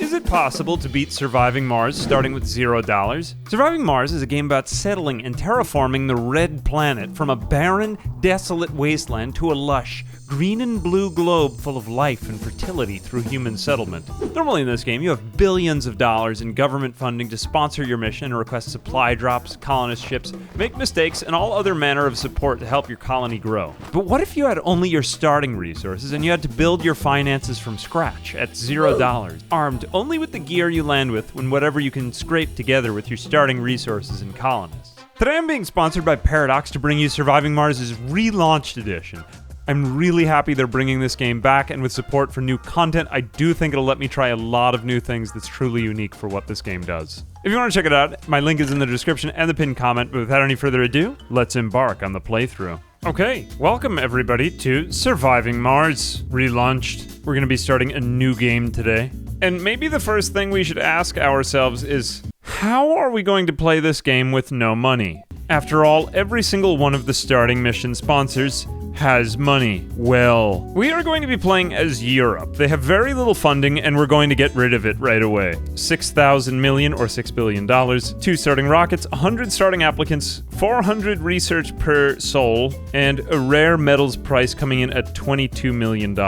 Is it possible to beat Surviving Mars starting with $0? Surviving Mars is a game about settling and terraforming the red planet from a barren, desolate wasteland to a lush, green and blue globe full of life and fertility through human settlement. Normally in this game, you have billions of dollars in government funding to sponsor your mission and request supply drops, colonist ships, make mistakes, and all other manner of support to help your colony grow. But what if you had only your starting resources and you had to build your finances from scratch at $0, armed only with the gear you land with when whatever you can scrape together with your starting resources and colonists? Today I'm being sponsored by Paradox to bring you Surviving Mars' Relaunched Edition. I'm really happy they're bringing this game back, and with support for new content, I do think it'll let me try a lot of new things that's truly unique for what this game does. If you want to check it out, my link is in the description and the pinned comment, but without any further ado, let's embark on the playthrough. Okay, welcome everybody to Surviving Mars Relaunched. We're going to be starting a new game today. And maybe the first thing we should ask ourselves is, how are we going to play this game with no money? After all, every single one of the starting mission sponsors has money. Well, we are going to be playing as Europe. They have very little funding, and we're going to get rid of it right away. 6,000 million or $6 billion, 2 starting rockets, 100 starting applicants, 400 research per soul, and a rare metals price coming in at $22 million.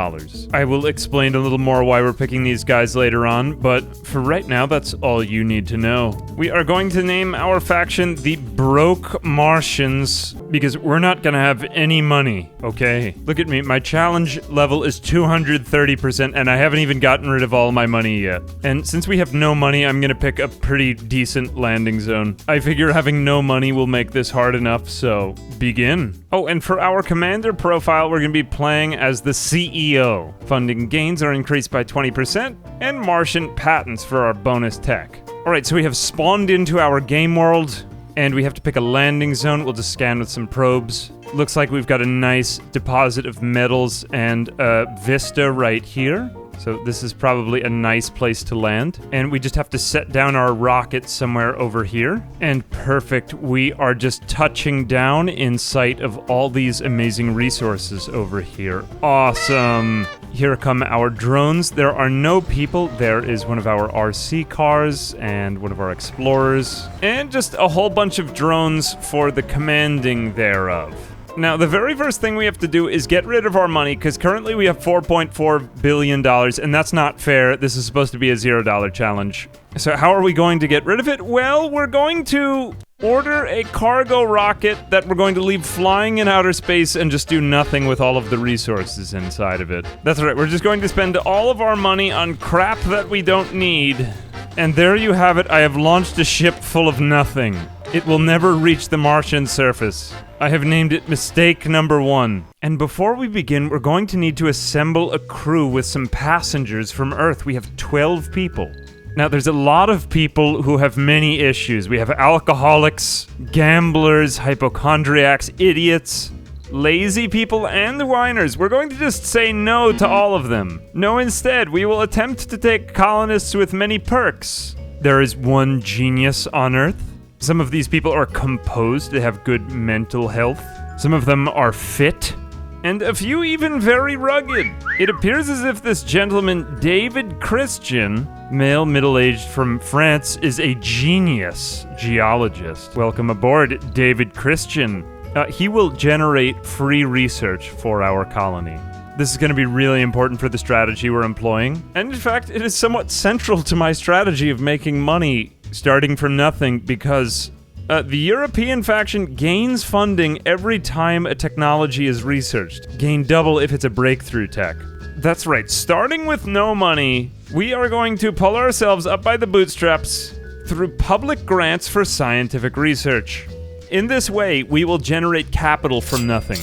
I will explain a little more why we're picking these guys later on, but for right now, that's all you need to know. We are going to name our faction the Broke Martians, because we're not gonna have any money. Okay, look at me, my challenge level is 230% and I haven't even gotten rid of all my money yet. And since we have no money, I'm gonna pick a pretty decent landing zone. I figure having no money will make this hard enough, so begin. Oh, and for our commander profile, we're gonna be playing as the CEO. Funding gains are increased by 20%, and Martian patents for our bonus tech. Alright, so we have spawned into our game world, and we have to pick a landing zone. We'll just scan with some probes. Looks like we've got a nice deposit of metals and a vista right here. So this is probably a nice place to land. And we just have to set down our rocket somewhere over here. And perfect, we are just touching down in sight of all these amazing resources over here. Awesome. Here come our drones. There are no people. There is one of our RC cars and one of our explorers. And just a whole bunch of drones for the commanding thereof. Now, the very first thing we have to do is get rid of our money, because currently we have $4.4 billion, and that's not fair. This is supposed to be a $0 challenge. So how are we going to get rid of it? Well, we're going to order a cargo rocket that we're going to leave flying in outer space and just do nothing with all of the resources inside of it. That's right, we're just going to spend all of our money on crap that we don't need. And there you have it, I have launched a ship full of nothing. It will never reach the Martian surface. I have named it Mistake Number 1. And before we begin, we're going to need to assemble a crew with some passengers from Earth. We have 12 people. Now, there's a lot of people who have many issues. We have alcoholics, gamblers, hypochondriacs, idiots, lazy people, and whiners. We're going to just say no to all of them. No, instead, we will attempt to take colonists with many perks. There is one genius on Earth. Some of these people are composed, they have good mental health. Some of them are fit, and a few even very rugged. It appears as if this gentleman, David Christian, male, middle-aged from France, is a genius geologist. Welcome aboard, David Christian. He will generate free research for our colony. This is going to be really important for the strategy we're employing. And in fact, it is somewhat central to my strategy of making money starting from nothing, because the European faction gains funding every time a technology is researched. Gain double if it's a breakthrough tech. That's right, starting with no money, we are going to pull ourselves up by the bootstraps through public grants for scientific research. In this way, we will generate capital from nothing.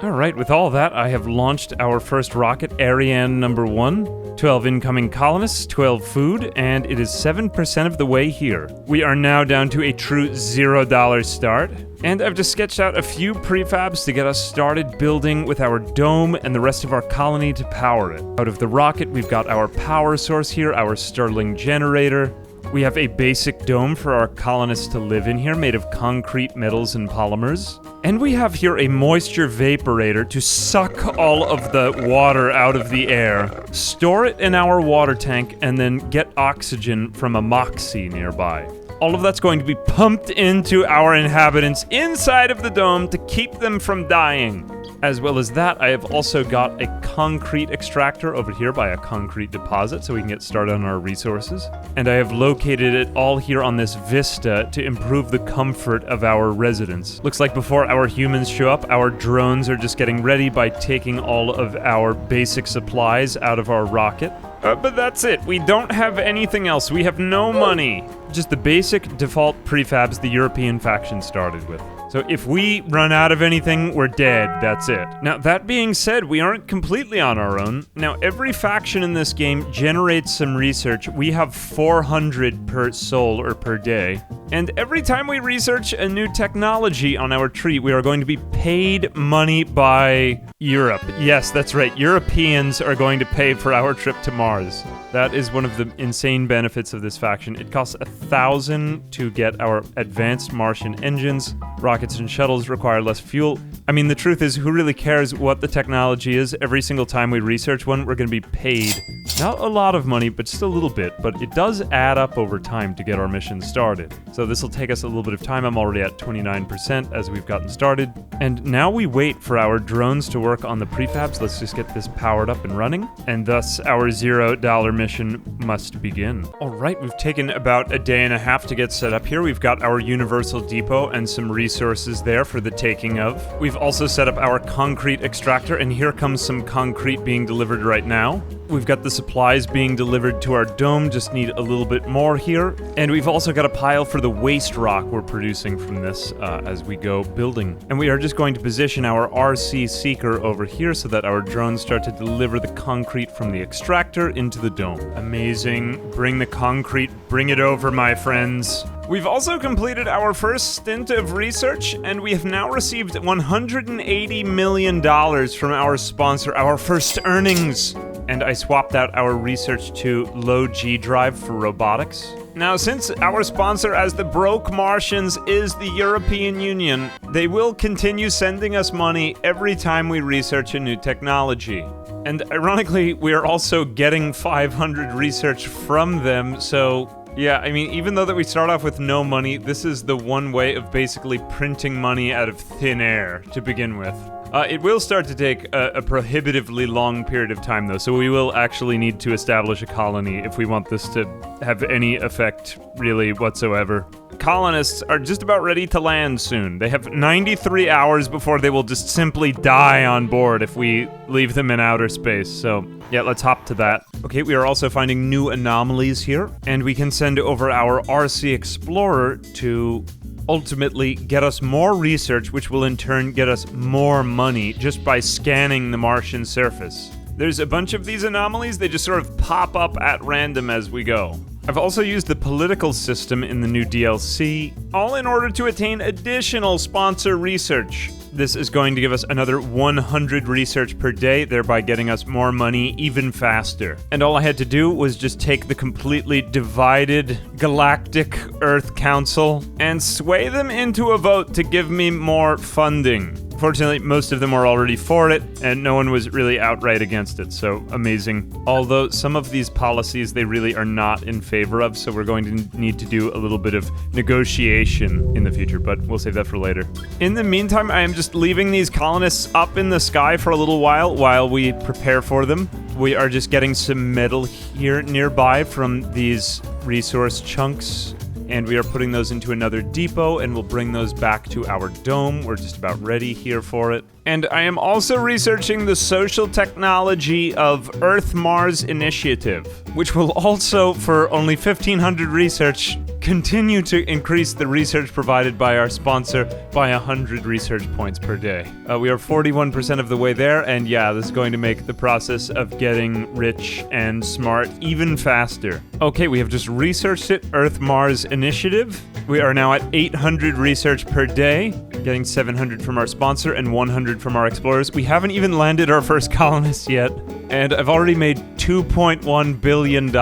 Alright, with all that, I have launched our first rocket, Ariane number 1. 12 incoming colonists, 12 food, and it is 7% of the way here. We are now down to a true $0 start. And I've just sketched out a few prefabs to get us started building with our dome and the rest of our colony to power it. Out of the rocket, we've got our power source here, our Stirling generator. We have a basic dome for our colonists to live in here, made of concrete, metals, and polymers. And we have here a moisture vaporator to suck all of the water out of the air, store it in our water tank, and then get oxygen from a moxie nearby. All of that's going to be pumped into our inhabitants inside of the dome to keep them from dying. As well as that, I have also got a concrete extractor over here by a concrete deposit so we can get started on our resources. And I have located it all here on this vista to improve the comfort of our residents. Looks like before our humans show up, our drones are just getting ready by taking all of our basic supplies out of our rocket. But that's it. We don't have anything else. We have no money. Just the basic default prefabs the European faction started with. So if we run out of anything, we're dead. That's it. Now, that being said, we aren't completely on our own. Now, every faction in this game generates some research. We have 400 per soul or per day. And every time we research a new technology on our tree, we are going to be paid money by Europe. Yes, that's right. Europeans are going to pay for our trip to Mars. That is one of the insane benefits of this faction. It costs 1,000 to get our advanced Martian engines. Rockets and shuttles require less fuel. I mean, the truth is, who really cares what the technology is? Every single time we research one, we're going to be paid. Not a lot of money, but just a little bit. But it does add up over time to get our mission started. So this will take us a little bit of time. I'm already at 29% as we've gotten started. And now we wait for our drones to work on the prefabs. Let's just get this powered up and running. And thus, our $0 mission must begin. All right, we've taken about a day and a half to get set up here. We've got our universal depot and some resources there for the taking of. We've also set up our concrete extractor, and here comes some concrete being delivered right now. We've got the supplies being delivered to our dome, just need a little bit more here. And we've also got a pile for the waste rock we're producing from this as we go building. And we are just going to position our RC Seeker over here so that our drones start to deliver the concrete from the extractor into the dome. Amazing. Bring the concrete, bring it over, my friends. We've also completed our first stint of research, and we have now received $180 million from our sponsor, our first earnings. And I swapped out our research to low G drive for robotics. Now, since our sponsor as the broke Martians is the European Union, they will continue sending us money every time we research a new technology. And ironically, we are also getting 500 research from them, so yeah, I mean, even though that we start off with no money, this is the one way of basically printing money out of thin air to begin with. It will start to take a prohibitively long period of time, though, so we will actually need to establish a colony if we want this to have any effect, really, whatsoever. Colonists are just about ready to land soon. They have 93 hours before they will just simply die on board if we leave them in outer space, so yeah, let's hop to that. Okay, we are also finding new anomalies here, and we can send over our RC Explorer to ultimately get us more research, which will in turn get us more money just by scanning the Martian surface. There's a bunch of these anomalies, they just sort of pop up at random as we go. I've also used the political system in the new DLC, all in order to attain additional sponsor research. This is going to give us another 100 research per day, thereby getting us more money even faster. And all I had to do was just take the completely divided Galactic Earth Council and sway them into a vote to give me more funding. Fortunately, most of them were already for it, and no one was really outright against it, so amazing. Although some of these policies they really are not in favor of, so we're going to need to do a little bit of negotiation in the future, but we'll save that for later. In the meantime, I am just leaving these colonists up in the sky for a little while we prepare for them. We are just getting some metal here nearby from these resource chunks, and we are putting those into another depot, and we'll bring those back to our dome. We're just about ready here for it. And I am also researching the social technology of Earth-Mars Initiative, which will also, for only 1,500 research, continue to increase the research provided by our sponsor by 100 research points per day. We are 41% of the way there, and yeah, this is going to make the process of getting rich and smart even faster. Okay, we have just researched it, Earth-Mars Initiative. We are now at 800 research per day, getting 700 from our sponsor and 100 from our explorers. We haven't even landed our first colonists yet. And I've already made $2.1 billion,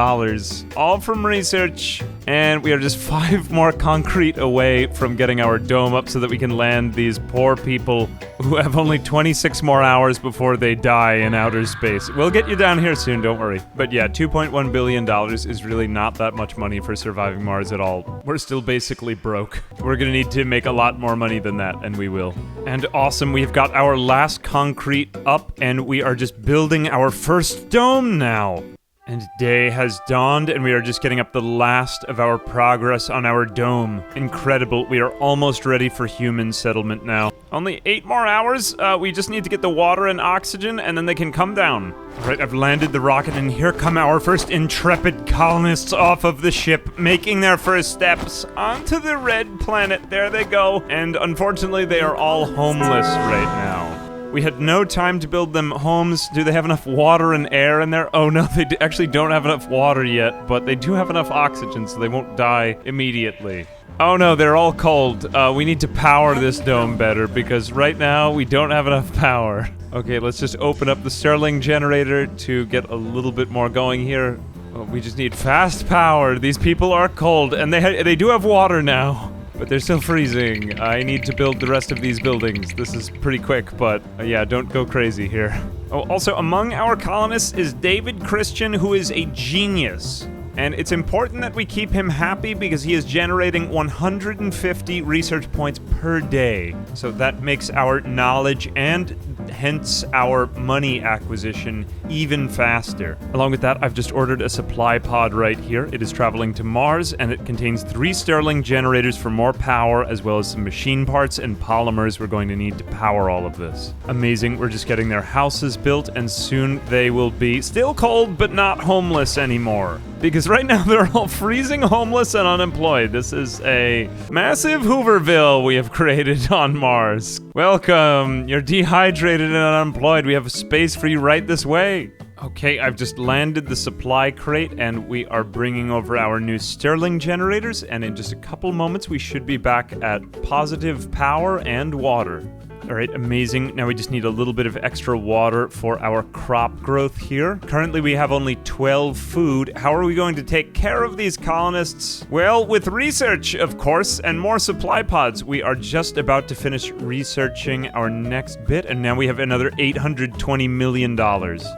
all from research. And we are just 5 more concrete away from getting our dome up so that we can land these poor people who have only 26 more hours before they die in outer space. We'll get you down here soon, don't worry. But yeah, $2.1 billion is really not that much money for surviving Mars at all. We're still basically broke. We're gonna need to make a lot more money than that, and we will. And awesome, we've got our last concrete up, and we are just building our first dome now. And day has dawned, and we are just getting up the last of our progress on our dome. Incredible, we are almost ready for human settlement now. Only 8 more hours, we just need to get the water and oxygen, and then they can come down. Alright, I've landed the rocket, and here come our first intrepid colonists off of the ship, making their first steps onto the red planet. There they go, and unfortunately they are all homeless right now. We had no time to build them homes. Do they have enough water and air in there? Oh no, they actually don't have enough water yet, but they do have enough oxygen, so they won't die immediately. Oh no, they're all cold. We need to power this dome better, because right now we don't have enough power. Okay, let's just open up the Stirling generator to get a little bit more going here. Oh, we just need fast power. These people are cold, and they do have water now. But they're still freezing. I need to build the rest of these buildings. This is pretty quick, but yeah, don't go crazy here. Oh, also among our colonists is David Christian, who is a genius. And it's important that we keep him happy because he is generating 150 research points per day. So that makes our knowledge and hence our money acquisition even faster. Along with that, I've just ordered a supply pod right here. It is traveling to Mars, and it contains 3 Stirling generators for more power, as well as some machine parts and polymers we're going to need to power all of this. Amazing, we're just getting their houses built, and soon they will be still cold, but not homeless anymore. Because right now they're all freezing, homeless, and unemployed. This is a massive Hooverville we have created on Mars. Welcome, you're dehydrated and unemployed. We have space for you right this way. Okay, I've just landed the supply crate, and we are bringing over our new Stirling generators, and in just a couple moments we should be back at positive power and water. Alright, amazing. Now we just need a little bit of extra water for our crop growth here. Currently we have only 12 food. How are we going to take care of these colonists? Well, with research, of course, and more supply pods. We are just about to finish researching our next bit, and now we have another $820 million.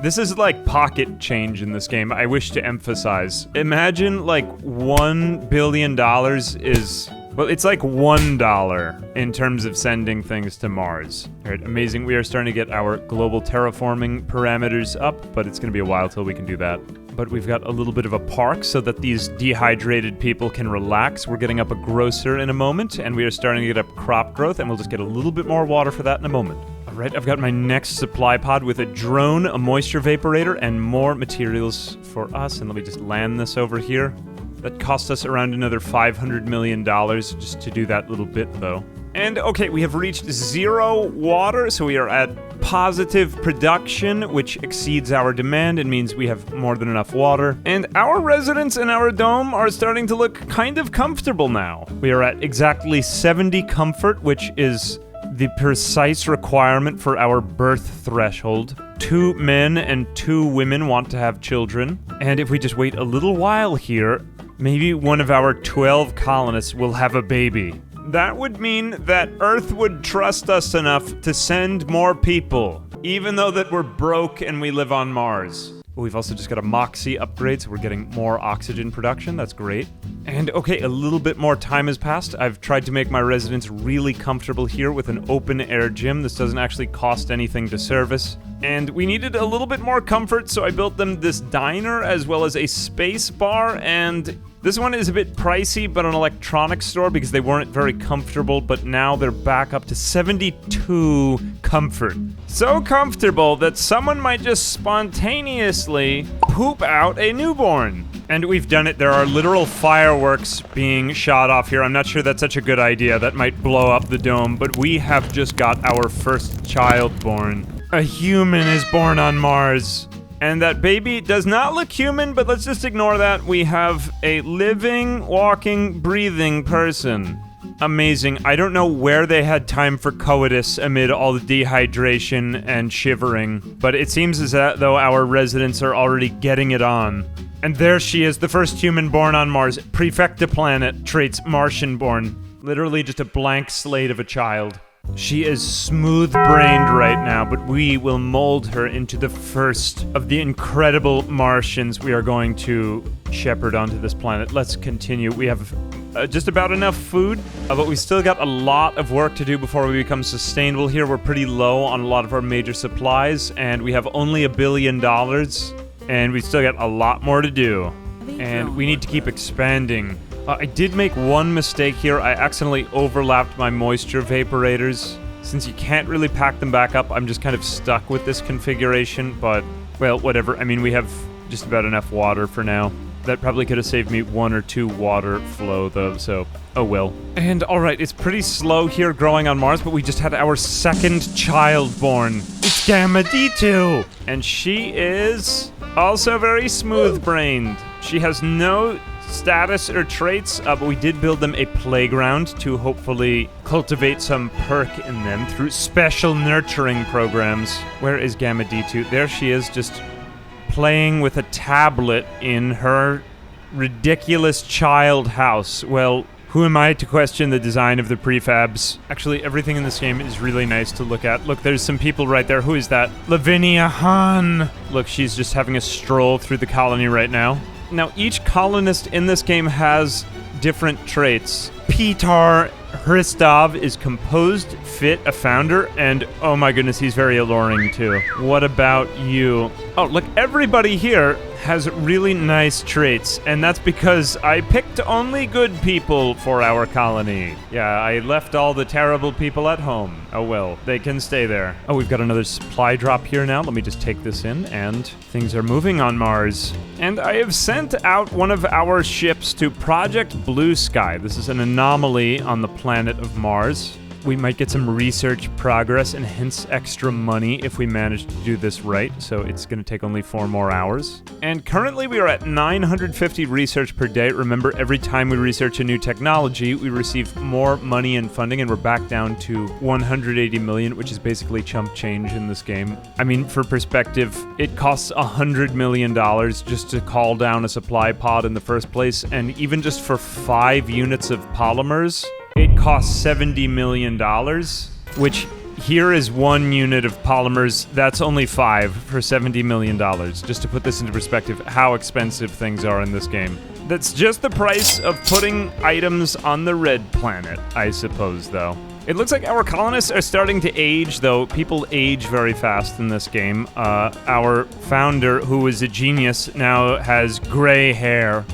This is like pocket change in this game, I wish to emphasize. Imagine like $1 billion is... well, it's like $1 in terms of sending things to Mars. Alright, amazing. We are starting to get our global terraforming parameters up, but it's going to be a while till we can do that. But we've got a little bit of a park so that these dehydrated people can relax. We're getting up a grocer in a moment, and we are starting to get up crop growth, and we'll just get a little bit more water for that in a moment. Alright, I've got my next supply pod with a drone, a moisture vaporator, and more materials for us. And let me just land this over here. That cost us around another $500 million just to do that little bit, though. And okay, we have reached 0 water, so we are at positive production, which exceeds our demand and means we have more than enough water. And our residents in our dome are starting to look kind of comfortable now. We are at exactly 70 comfort, which is the precise requirement for our birth threshold. 2 men and 2 women want to have children. And if we just wait a little while here, maybe one of our 12 colonists will have a baby. That would mean that Earth would trust us enough to send more people, even though that we're broke and we live on Mars. We've also just got a Moxie upgrade, so we're getting more oxygen production. That's great. And okay, a little bit more time has passed. I've tried to make my residents really comfortable here with an open-air gym. This doesn't actually cost anything to service. And we needed a little bit more comfort, so I built them this diner as well as a space bar, and this one is a bit pricey, but an electronics store because they weren't very comfortable, but now they're back up to 72 comfort. So comfortable that someone might just spontaneously poop out a newborn. And we've done it. There are literal fireworks being shot off here. I'm not sure that's such a good idea. That might blow up the dome, but we have just got our first child born. A human is born on Mars. And that baby does not look human, but let's just ignore that. We have a living, walking, breathing person. Amazing. I don't know where they had time for coitus amid all the dehydration and shivering, but it seems as though our residents are already getting it on. And there she is, the first human born on Mars. Prefecta planet, traits Martian born. Literally just a blank slate of a child. She is smooth-brained right now, but we will mold her into the first of the incredible Martians we are going to shepherd onto this planet. Let's continue. We have just about enough food, but we still got a lot of work to do before we become sustainable here. We're pretty low on a lot of our major supplies, and we have only $1 billion, and we still got a lot more to do. And we need to keep expanding. I did make one mistake here. I accidentally overlapped my moisture vaporators. Since you can't really pack them back up, I'm just kind of stuck with this configuration, but, well, whatever. I mean, we have just about enough water for now. That probably could have saved me 1 or 2 water flow, though, so oh well. And, alright, it's pretty slow here growing on Mars, but we just had our second child born. It's Gamma D2! And she is also very smooth-brained. She has no status or traits, but we did build them a playground to hopefully cultivate some perk in them through special nurturing programs. Where is Gamma D2? There she is, just playing with a tablet in her ridiculous child house. Well, who am I to question the design of the prefabs? Actually, everything in this game is really nice to look at. Look, there's some people right there. Who is that? Lavinia Han! Look, she's just having a stroll through the colony right now. Now, each colonist in this game has different traits. Petar Hristov is composed, fit, a founder, and oh my goodness, he's very alluring too. What about you? Oh, look, everybody here has really nice traits, and that's because I picked only good people for our colony. Yeah, I left all the terrible people at home. Oh well, they can stay there. Oh, we've got another supply drop here now. Let me just take this in, and things are moving on Mars. And I have sent out one of our ships to Project Blue Sky. This is an anomaly on the planet of Mars. We might get some research progress and hence extra money if we manage to do this right, so it's going to take only 4 more hours. And currently we are at 950 research per day. Remember, every time we research a new technology, we receive more money and funding, and we're back down to 180 million, which is basically chump change in this game. I mean, for perspective, it costs $100 million just to call down a supply pod in the first place, and even just for 5 units of polymers, it costs $70 million, which here is 1 unit of polymers. That's only 5 for $70 million. Just to put this into perspective, how expensive things are in this game. That's just the price of putting items on the red planet, I suppose, though. It looks like our colonists are starting to age, though. People age very fast in this game. Our founder, who was a genius, now has gray hair.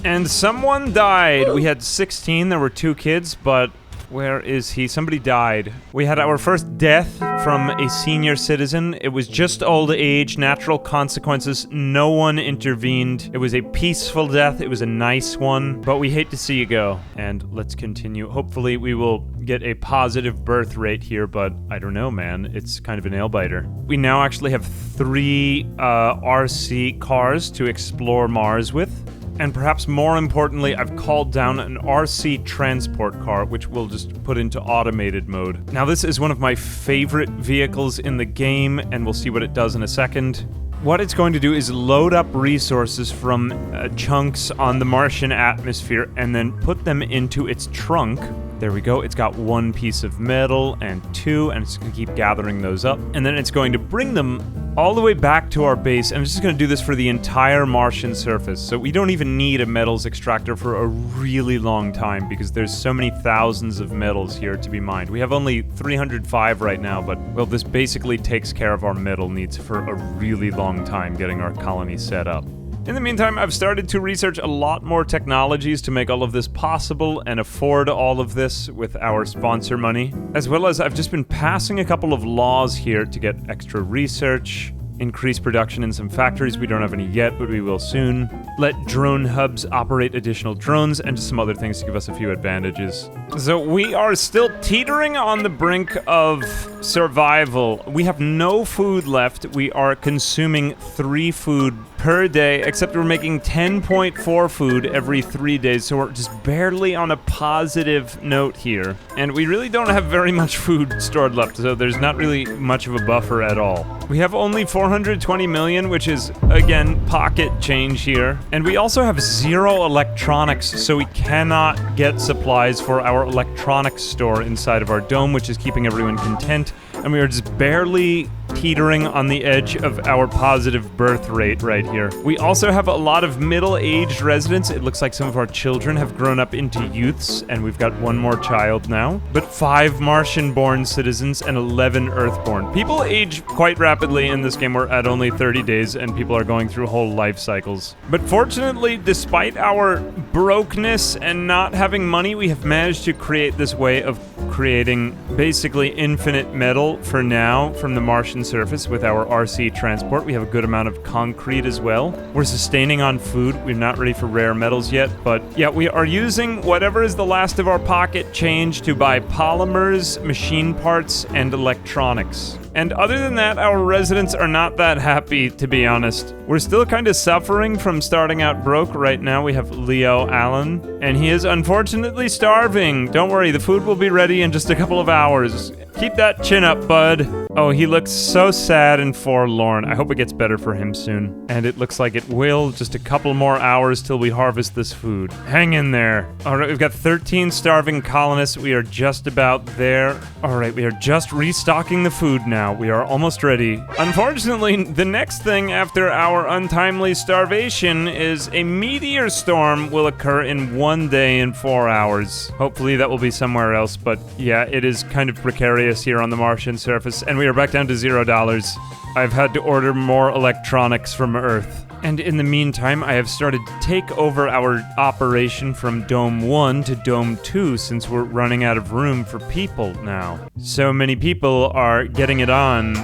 And someone died. We had 16, there were 2 kids, but where is he? Somebody died. We had our first death from a senior citizen. It was just old age, natural consequences. No one intervened. It was a peaceful death. It was a nice one, but we hate to see you go. And let's continue. Hopefully we will get a positive birth rate here, but I don't know, man. It's kind of a nail-biter. We now actually have 3 RC cars to explore Mars with. And perhaps more importantly, I've called down an RC transport car, which we'll just put into automated mode. Now, this is one of my favorite vehicles in the game, and we'll see what it does in a second. What it's going to do is load up resources from chunks on the Martian atmosphere and then put them into its trunk. There we go. It's got 1 piece of metal and 2, and it's going to keep gathering those up. And then it's going to bring them all the way back to our base, and it's just going to do this for the entire Martian surface. So we don't even need a metals extractor for a really long time because there's so many thousands of metals here to be mined. We have only 305 right now, but, well, this basically takes care of our metal needs for a really long time getting our colony set up. In the meantime, I've started to research a lot more technologies to make all of this possible and afford all of this with our sponsor money. As well as I've just been passing a couple of laws here to get extra research, increase production in some factories. We don't have any yet, but we will soon. Let drone hubs operate additional drones, and just some other things to give us a few advantages. So we are still teetering on the brink of survival. We have no food left. We are consuming 3 food per day, except we're making 10.4 food every 3 days, so we're just barely on a positive note here. And we really don't have very much food stored left, so there's not really much of a buffer at all. We have only 420 million, which is, again, pocket change here. And we also have 0 electronics, so we cannot get supplies for our electronics store inside of our dome, which is keeping everyone content. And we are just barely teetering on the edge of our positive birth rate right here. We also have a lot of middle-aged residents. It looks like some of our children have grown up into youths, and we've got 1 more child now. But 5 Martian-born citizens and 11 Earth-born. People age quite rapidly in this game. We're at only 30 days, and people are going through whole life cycles. But fortunately, despite our brokenness and not having money, we have managed to create this way of creating basically infinite metal for now from the Martian surface with our RC transport. We have a good amount of concrete as well. We're sustaining on food. We're not ready for rare metals yet, but yeah, we are using whatever is the last of our pocket change to buy polymers, machine parts, and electronics. And other than that, our residents are not that happy, to be honest. We're still kind of suffering from starting out broke. Right now we have Leo Allen, and he is unfortunately starving. Don't worry, the food will be ready in just a couple of hours. Keep that chin up, bud. Oh, he looks so sad and forlorn. I hope it gets better for him soon. And it looks like it will. Just a couple more hours till we harvest this food. Hang in there. All right, we've got 13 starving colonists. We are just about there. All right, we are just restocking the food now. We are almost ready. Unfortunately, the next thing after our untimely starvation is a meteor storm will occur in 1 day and 4 hours. Hopefully that will be somewhere else, but yeah, it is kind of precarious here on the Martian surface, and we are back down to $0. I've had to order more electronics from Earth. And in the meantime, I have started to take over our operation from Dome 1 to Dome 2 since we're running out of room for people now. So many people are getting it on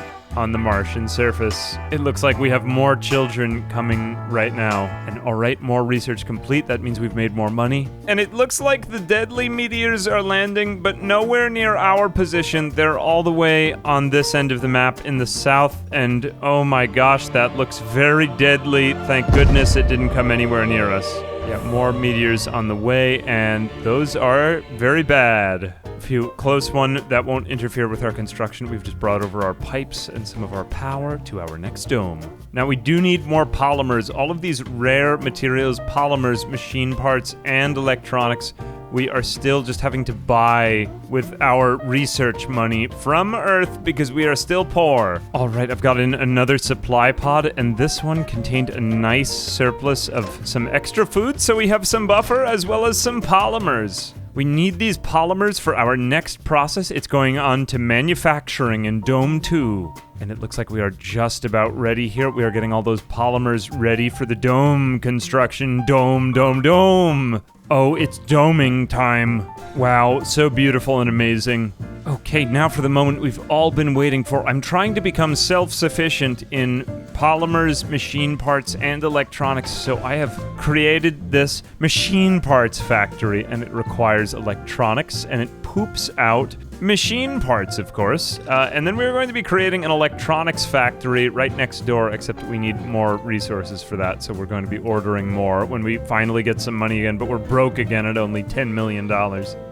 the Martian surface. It looks like we have more children coming right now. And alright, more research complete. That means we've made more money. And it looks like the deadly meteors are landing, but nowhere near our position. They're all the way on this end of the map in the south. And oh my gosh, that looks very deadly. Thank goodness it didn't come anywhere near us. Yeah, more meteors on the way, and those are very bad. A few close one that won't interfere with our construction. We've just brought over our pipes and some of our power to our next dome. Now we do need more polymers. All of these rare materials, polymers, machine parts, and electronics, we are still just having to buy with our research money from Earth because we are still poor. All right, I've got in another supply pod, and this one contained a nice surplus of some extra food, so we have some buffer as well as some polymers. We need these polymers for our next process. It's going on to manufacturing in Dome 2. And it looks like we are just about ready here. We are getting all those polymers ready for the dome construction. Dome, dome, dome. Oh, it's doming time. Wow, so beautiful and amazing. Okay, now for the moment we've all been waiting for. I'm trying to become self-sufficient in polymers, machine parts, and electronics, so I have created this machine parts factory, and it requires electronics, and it poops out machine parts, of course. And then we're going to be creating an electronics factory right next door, except we need more resources for that, so we're going to be ordering more when we finally get some money again, but we're broke again at only $10 million.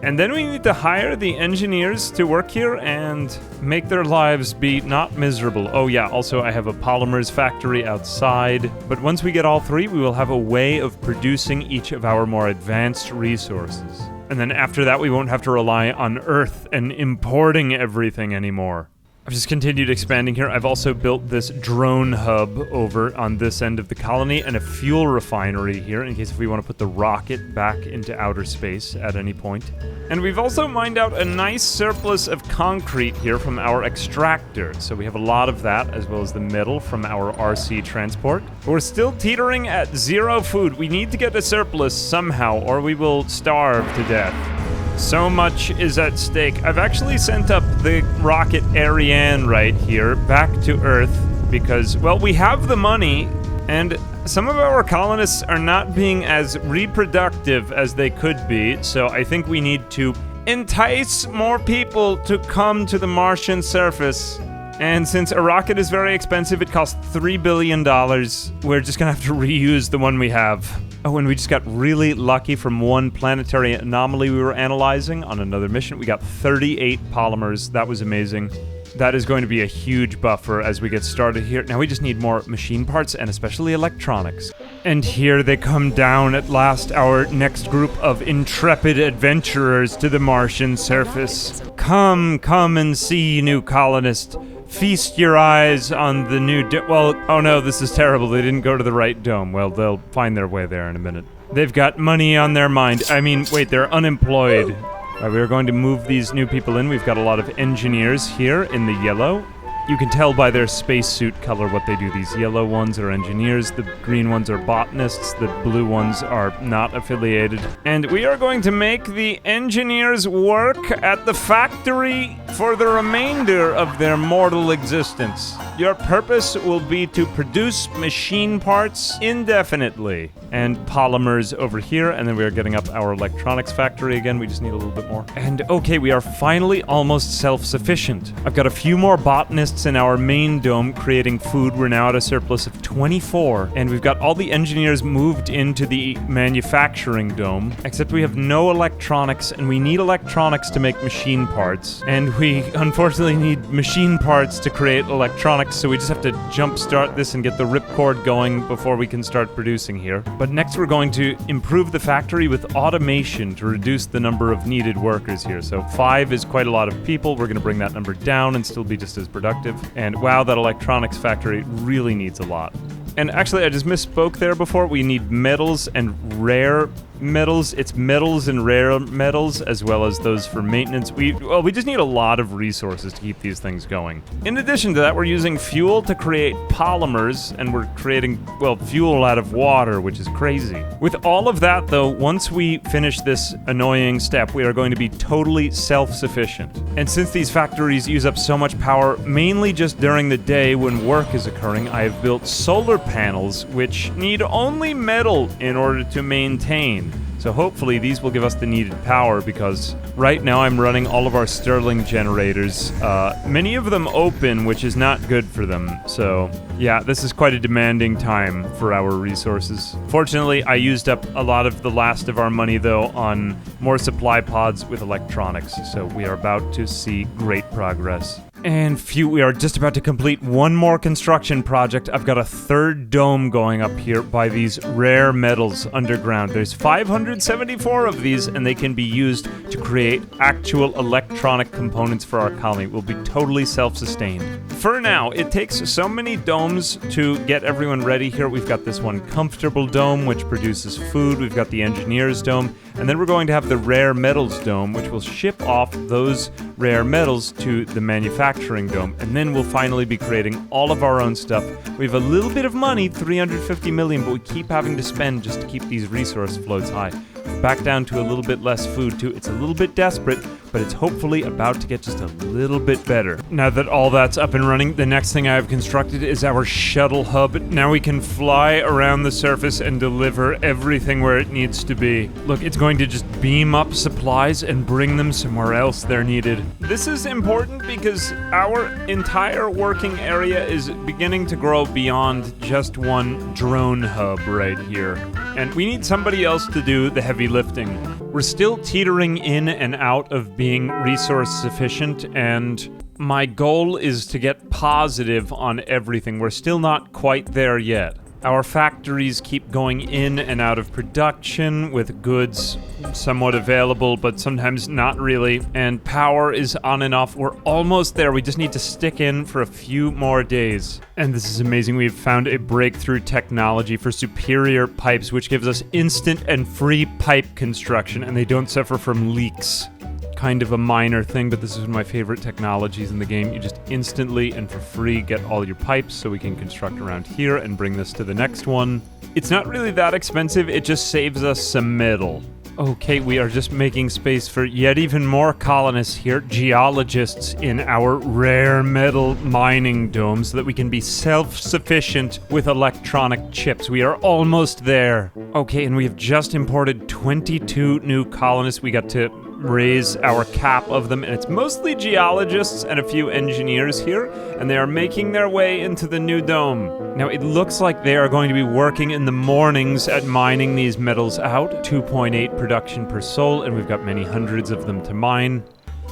And then we need to hire the engineers to work here and make their lives be not miserable. Oh yeah, also I have a polymers factory outside, but once we get all three, we will have a way of producing each of our more advanced resources. And then after that, we won't have to rely on Earth and importing everything anymore. I've just continued expanding here. I've also built this drone hub over on this end of the colony and a fuel refinery here in case if we want to put the rocket back into outer space at any point. And we've also mined out a nice surplus of concrete here from our extractor. So we have a lot of that as well as the metal from our RC transport. But we're still teetering at zero food. We need to get a surplus somehow or we will starve to death. So much is at stake. I've actually sent up the rocket Ariane right here back to Earth because, well, we have the money and some of our colonists are not being as reproductive as they could be, so I think we need to entice more people to come to the Martian surface And since a rocket is very expensive, it costs $3 billion, we're just gonna have to reuse the one we have. Oh, and we just got really lucky from one planetary anomaly we were analyzing on another mission. We got 38 polymers. That was amazing. That is going to be a huge buffer as we get started here. Now we just need more machine parts and especially electronics. And here they come down at last, our next group of intrepid adventurers to the Martian surface. Come and see, new colonist. Feast your eyes on the new well, oh no, this is terrible. They didn't go to the right dome. Well, they'll find their way there in a minute. They've got money on their mind. I mean, wait, they're unemployed. We're going to move these new people in. We've got a lot of engineers here in the yellow. You can tell by their spacesuit color what they do. These yellow ones are engineers, the green ones are botanists, the blue ones are not affiliated. And we are going to make the engineers work at the factory for the remainder of their mortal existence. Your purpose will be to produce machine parts indefinitely. And polymers over here, and then we are getting up our electronics factory again. We just need a little bit more. And okay, we are finally almost self-sufficient. I've got a few more botanists in our main dome creating food. We're now at a surplus of 24, and we've got all the engineers moved into the manufacturing dome, except we have no electronics, and we need electronics to make machine parts, and we unfortunately need machine parts to create electronics, so we just have to jumpstart this and get the ripcord going before we can start producing here. But next we're going to improve the factory with automation to reduce the number of needed workers here. So 5 is quite a lot of people. We're going to bring that number down and still be just as productive. And wow, that electronics factory really needs a lot. And actually, I just misspoke there before. We need metals and rare metals. It's metals and rare metals, as well as those for maintenance. We just need a lot of resources to keep these things going. In addition to that, we're using fuel to create polymers, and we're creating, well, fuel out of water, which is crazy. With all of that, though, once we finish this annoying step, we are going to be totally self-sufficient. And since these factories use up so much power, mainly just during the day when work is occurring, I have built solar panels, which need only metal in order to maintain. So hopefully these will give us the needed power, because right now I'm running all of our Stirling generators, many of them open, which is not good for them. So yeah, this is quite a demanding time for our resources. Fortunately, I used up a lot of the last of our money though on more supply pods with electronics, so we are about to see great progress. And phew, we are just about to complete one more construction project. I've got a third dome going up here by these rare metals underground. There's 574 of these, and they can be used to create actual electronic components for our colony. We'll be totally self-sustained. For now, it takes so many domes to get everyone ready here. We've got this one comfortable dome, which produces food. We've got the engineer's dome. And then we're going to have the rare metals dome, which will ship off those rare metals to the manufacturing dome. And then we'll finally be creating all of our own stuff. We have a little bit of money, 350 million, but we keep having to spend just to keep these resource floats high. Back down to a little bit less food too. It's a little bit desperate, but it's hopefully about to get just a little bit better. Now that all that's up and running, the next thing I have constructed is our shuttle hub. Now we can fly around the surface and deliver everything where it needs to be. Look, it's going to just beam up supplies and bring them somewhere else they're needed. This is important because our entire working area is beginning to grow beyond just one drone hub right here. And we need somebody else to do the heavy lifting. We're still teetering in and out of being resource sufficient, and my goal is to get positive on everything. We're still not quite there yet. Our factories keep going in and out of production with goods somewhat available, but sometimes not really. And power is on and off. We're almost there. We just need to stick in for a few more days. And this is amazing. We've found a breakthrough technology for superior pipes, which gives us instant and free pipe construction, and they don't suffer from leaks. Kind of a minor thing, but this is one of my favorite technologies in the game. You just instantly and for free get all your pipes, so we can construct around here and bring this to the next one. It's not really that expensive, it just saves us some metal. Okay, we are just making space for yet even more colonists here, geologists in our rare metal mining dome, so that we can be self-sufficient with electronic chips. We are almost there. Okay, and we have just imported 22 new colonists. We got to raise our cap of them, and it's mostly geologists and a few engineers here, and they are making their way into the new dome. Now, it looks like they are going to be working in the mornings at mining these metals out, 2.8 production per soul, and we've got many hundreds of them to mine.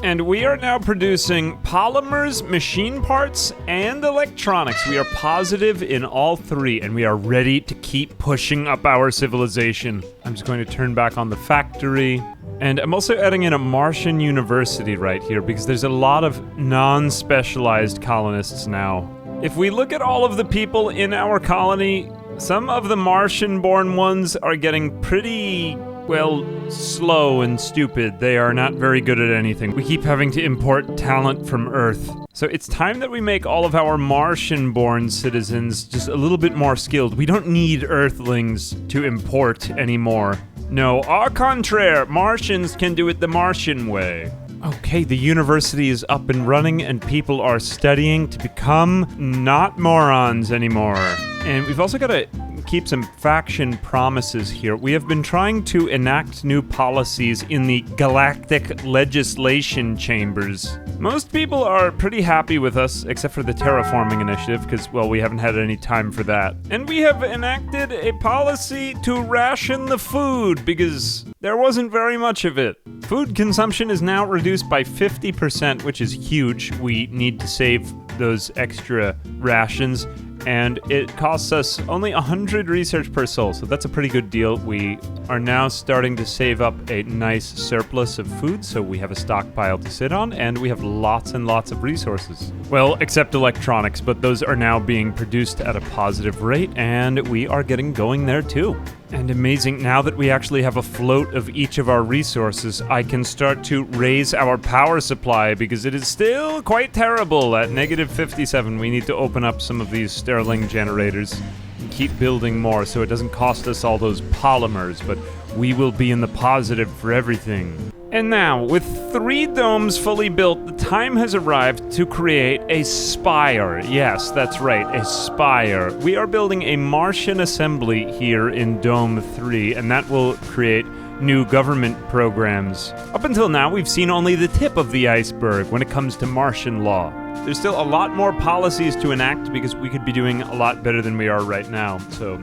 And we are now producing polymers, machine parts, and electronics. We are positive in all three, and we are ready to keep pushing up our civilization. I'm just going to turn back on the factory. And I'm also adding in a Martian university right here, because there's a lot of non-specialized colonists now. If we look at all of the people in our colony, some of the Martian-born ones are getting pretty, well, slow and stupid. They are not very good at anything. We keep having to import talent from Earth. So it's time that we make all of our Martian-born citizens just a little bit more skilled. We don't need Earthlings to import anymore. No, au contraire, Martians can do it the Martian way. Okay, the university is up and running, and people are studying to become not morons anymore. And we've also got to keep some faction promises here. We have been trying to enact new policies in the galactic legislation chambers. Most people are pretty happy with us, except for the Terraforming initiative, because, well, we haven't had any time for that. And we have enacted a policy to ration the food, because there wasn't very much of it. Food consumption is now reduced by 50%, which is huge. We need to save those extra rations. And it costs us only 100 research per soul, so that's a pretty good deal. We are now starting to save up a nice surplus of food, so we have a stockpile to sit on, and we have lots and lots of resources. Well, except electronics, but those are now being produced at a positive rate, and we are getting going there too. And amazing, now that we actually have a float of each of our resources, I can start to raise our power supply, because it is still quite terrible at -57. We need to open up some of these Sterling generators and keep building more so it doesn't cost us all those polymers, but we will be in the positive for everything. And now, with 3 domes fully built, the time has arrived to create a spire. Yes, that's right, a spire. We are building a Martian assembly here in Dome 3, and that will create new government programs. Up until now, we've seen only the tip of the iceberg when it comes to Martian law. There's still a lot more policies to enact because we could be doing a lot better than we are right now, so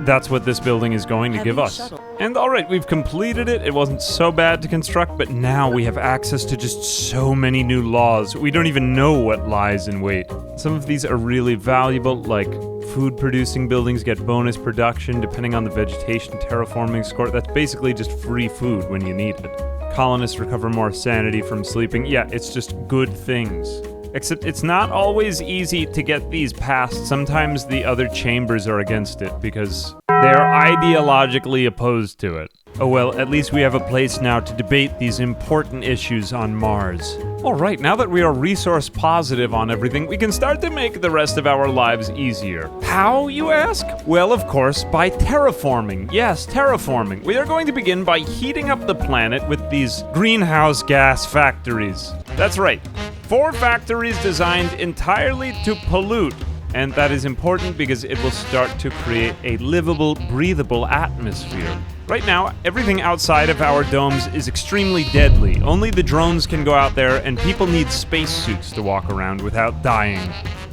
that's what this building is going to give us. And alright, we've completed it. It wasn't so bad to construct, but now we have access to just so many new laws. We don't even know what lies in wait. Some of these are really valuable, like food-producing buildings get bonus production depending on the vegetation terraforming score. That's basically just free food when you need it. Colonists recover more sanity from sleeping. Yeah, it's just good things. Except it's not always easy to get these passed. Sometimes the other chambers are against it because they're ideologically opposed to it. Oh well, at least we have a place now to debate these important issues on Mars. Alright, now that we are resource positive on everything, we can start to make the rest of our lives easier. How, you ask? Well, of course, by terraforming. Yes, terraforming. We are going to begin by heating up the planet with these greenhouse gas factories. That's right. 4 factories designed entirely to pollute. And that is important because it will start to create a livable, breathable atmosphere. Right now, everything outside of our domes is extremely deadly. Only the drones can go out there, and people need spacesuits to walk around without dying.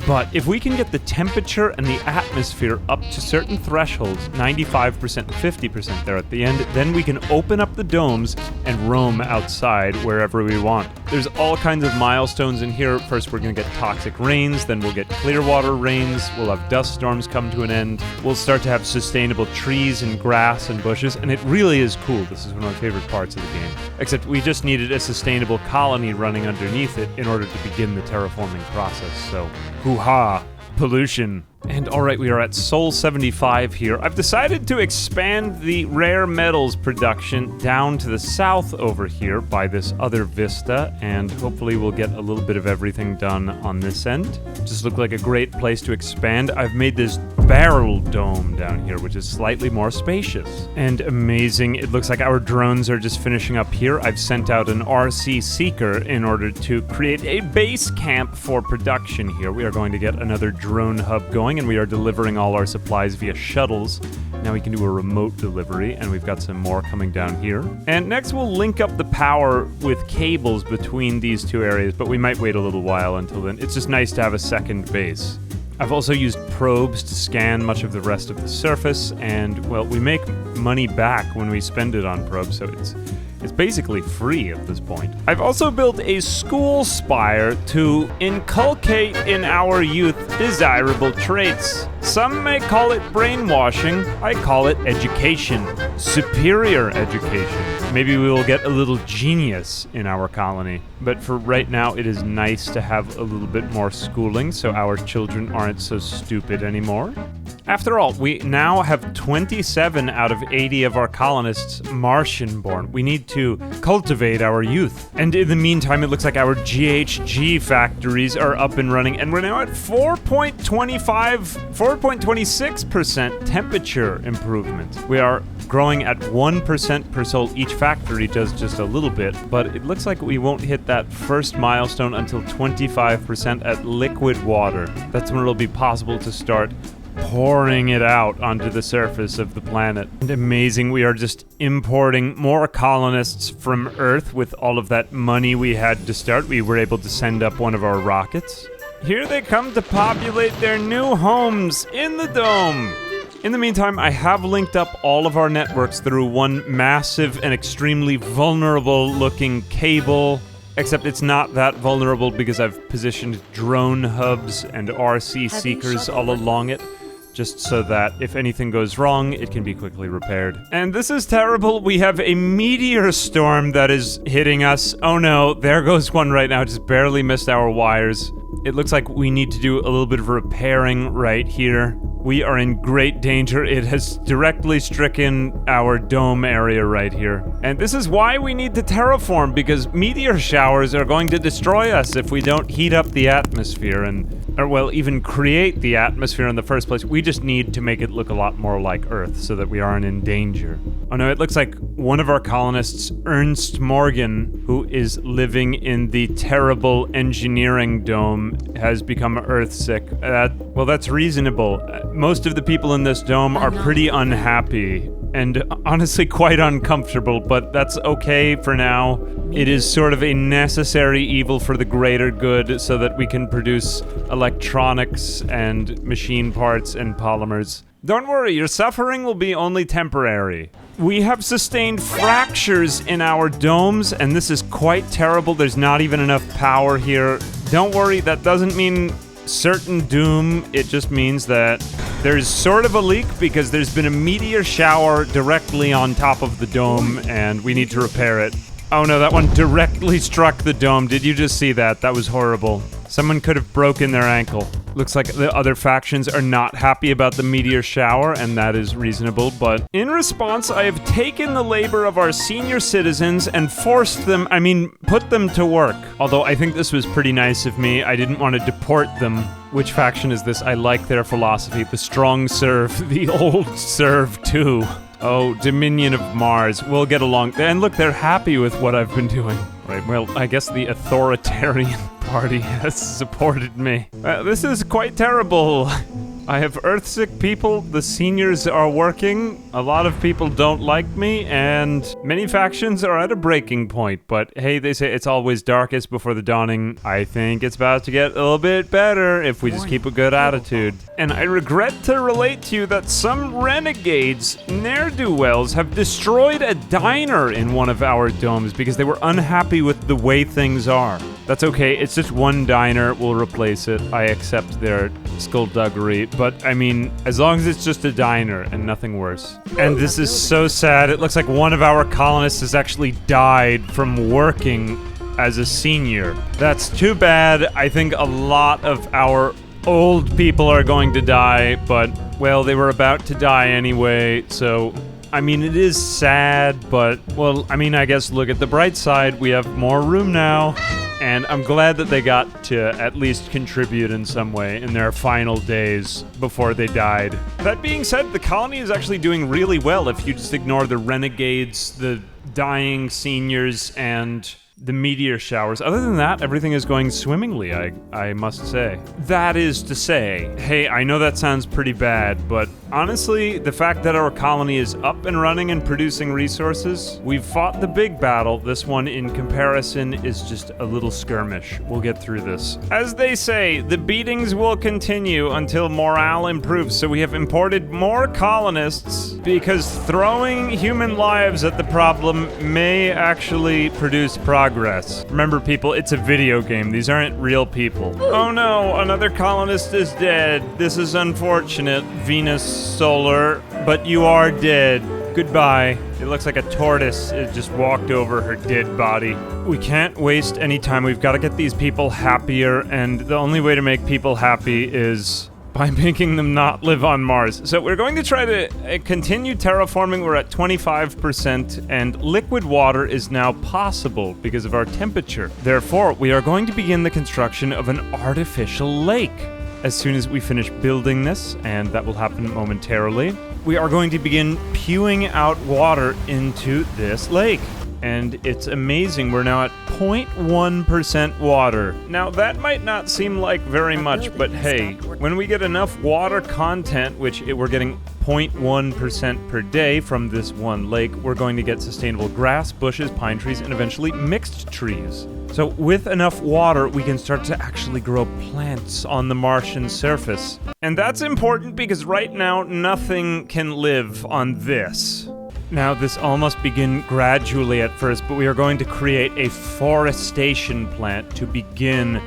But if we can get the temperature and the atmosphere up to certain thresholds, 95% and 50% there at the end, then we can open up the domes and roam outside wherever we want. There's all kinds of milestones in here. First, we're going to get toxic rains, then we'll get clear water rains, we'll have dust storms come to an end, we'll start to have sustainable trees and grass and bushes, and it really is cool. This is one of my favorite parts of the game. Except we just needed a sustainable colony running underneath it in order to begin the terraforming process, so hoo-ha, pollution. And alright, we are at Sol 75 here. I've decided to expand the rare metals production down to the south over here by this other vista, and hopefully we'll get a little bit of everything done on this end. Just looked like a great place to expand. I've made this barrel dome down here, which is slightly more spacious. And amazing, it looks like our drones are just finishing up here. I've sent out an RC Seeker in order to create a base camp for production here. We are going to get another drone hub going. going, and we are delivering all our supplies via shuttles. Now we can do a remote delivery, and we've got some more coming down here. And next we'll link up the power with cables between these two areas, but we might wait a little while until then. It's just nice to have a second base. I've also used probes to scan much of the rest of the surface, and, well, we make money back when we spend it on probes, so it's basically free at this point. I've also built a school spire to inculcate in our youth desirable traits. Some may call it brainwashing. I call it education. Superior education. Maybe we will get a little genius in our colony. But for right now, it is nice to have a little bit more schooling so our children aren't so stupid anymore. After all, we now have 27 out of 80 of our colonists Martian-born. We need to cultivate our youth. And in the meantime, it looks like our GHG factories are up and running, and we're now at 4.26% temperature improvement. We are growing at 1% per soul. Each factory does just a little bit, but it looks like we won't hit that first milestone until 25% at liquid water. That's when it'll be possible to start pouring it out onto the surface of the planet. And amazing, we are just importing more colonists from Earth with all of that money we had to start. We were able to send up one of our rockets. Here they come to populate their new homes in the dome. In the meantime, I have linked up all of our networks through one massive and extremely vulnerable looking cable. Except it's not that vulnerable because I've positioned drone hubs and RC seekers all along it, just so that if anything goes wrong, it can be quickly repaired. And this is terrible. We have a meteor storm that is hitting us. Oh no, there goes one right now. Just barely missed our wires. It looks like we need to do a little bit of repairing right here. We are in great danger. It has directly stricken our dome area right here. And this is why we need to terraform, because meteor showers are going to destroy us if we don't heat up the atmosphere or well, even create the atmosphere in the first place. We just need to make it look a lot more like Earth so that we aren't in danger. Oh no, it looks like one of our colonists, Ernst Morgan, who is living in the terrible engineering dome, has become Earth-sick. Well, that's reasonable. Most of the people in this dome are pretty unhappy and honestly quite uncomfortable, but that's okay for now. It is sort of a necessary evil for the greater good so that we can produce electronics and machine parts and polymers. Don't worry, your suffering will be only temporary. We have sustained fractures in our domes, and this is quite terrible. There's not even enough power here. Don't worry, that doesn't mean certain doom. It just means that there's sort of a leak because there's been a meteor shower directly on top of the dome, and we need to repair it. Oh no, that one directly struck the dome. Did you just see that? That was horrible. Someone could have broken their ankle. Looks like the other factions are not happy about the meteor shower, and that is reasonable, but in response, I have taken the labor of our senior citizens and put them to work. Although I think this was pretty nice of me. I didn't want to deport them. Which faction is this? I like their philosophy. The strong serve, the old serve too. Oh, Dominion of Mars. We'll get along. And look, they're happy with what I've been doing. Right, well, I guess the authoritarian party has supported me. This is quite terrible. I have Earthsick people, the seniors are working, a lot of people don't like me, and many factions are at a breaking point. But hey, they say it's always darkest before the dawning. I think it's about to get a little bit better if we just keep a good attitude. And I regret to relate to you that some renegades, ne'er-do-wells, have destroyed a diner in one of our domes because they were unhappy with the way things are. That's okay, it's just one diner, we'll replace it. I accept their skullduggery, but I mean, as long as it's just a diner and nothing worse. And this is so sad. It looks like one of our colonists has actually died from working as a senior. That's too bad. I think a lot of our old people are going to die, but, well, they were about to die anyway, so I mean, it is sad, but, well, I mean, I guess look at the bright side. We have more room now. And I'm glad that they got to at least contribute in some way in their final days before they died. That being said, the colony is actually doing really well if you just ignore the renegades, the dying seniors, and the meteor showers. Other than that, everything is going swimmingly, I must say. That is to say, hey, I know that sounds pretty bad, but honestly, the fact that our colony is up and running and producing resources, we've fought the big battle. This one, in comparison, is just a little skirmish. We'll get through this. As they say, the beatings will continue until morale improves, so we have imported more colonists because throwing human lives at the problem may actually produce progress. Remember, people, it's a video game. These aren't real people. Oh no, another colonist is dead. This is unfortunate, Venus Solar, but you are dead. Goodbye. It looks like a tortoise just walked over her dead body. We can't waste any time. We've got to get these people happier, and the only way to make people happy is by making them not live on Mars. So we're going to try to continue terraforming. We're at 25%, and liquid water is now possible because of our temperature. Therefore, we are going to begin the construction of an artificial lake. As soon as we finish building this, and that will happen momentarily, we are going to begin pewing out water into this lake. And it's amazing, we're now at 0.1% water. Now, that might not seem like very much, but hey, when we get enough water content, which we're getting 0.1% per day from this one lake, we're going to get sustainable grass, bushes, pine trees, and eventually mixed trees. So with enough water, we can start to actually grow plants on the Martian surface. And that's important because right now, nothing can live on this. Now, this all must begin gradually at first, but we are going to create a forestation plant to begin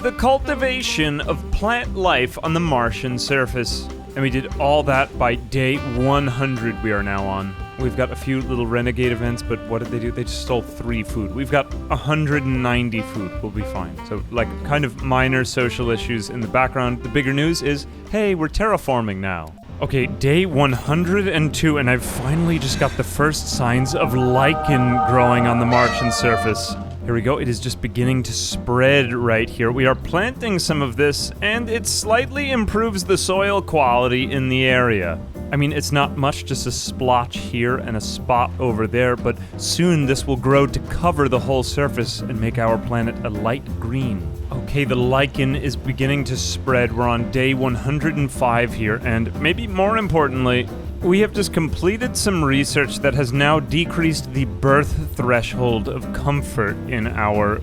the cultivation of plant life on the Martian surface. And we did all that by day 100 we are now on. We've got a few little renegade events, but what did they do? They just stole 3 food. We've got 190 food. We'll be fine. So, like, kind of minor social issues in the background. The bigger news is, hey, we're terraforming now. Okay, day 102, and I've finally just got the first signs of lichen growing on the Martian surface. Here we go, it is just beginning to spread right here. We are planting some of this, and it slightly improves the soil quality in the area. I mean, it's not much, just a splotch here and a spot over there, but soon this will grow to cover the whole surface and make our planet a light green. Okay, the lichen is beginning to spread. We're on day 105 here, and maybe more importantly, we have just completed some research that has now decreased the birth threshold of comfort in our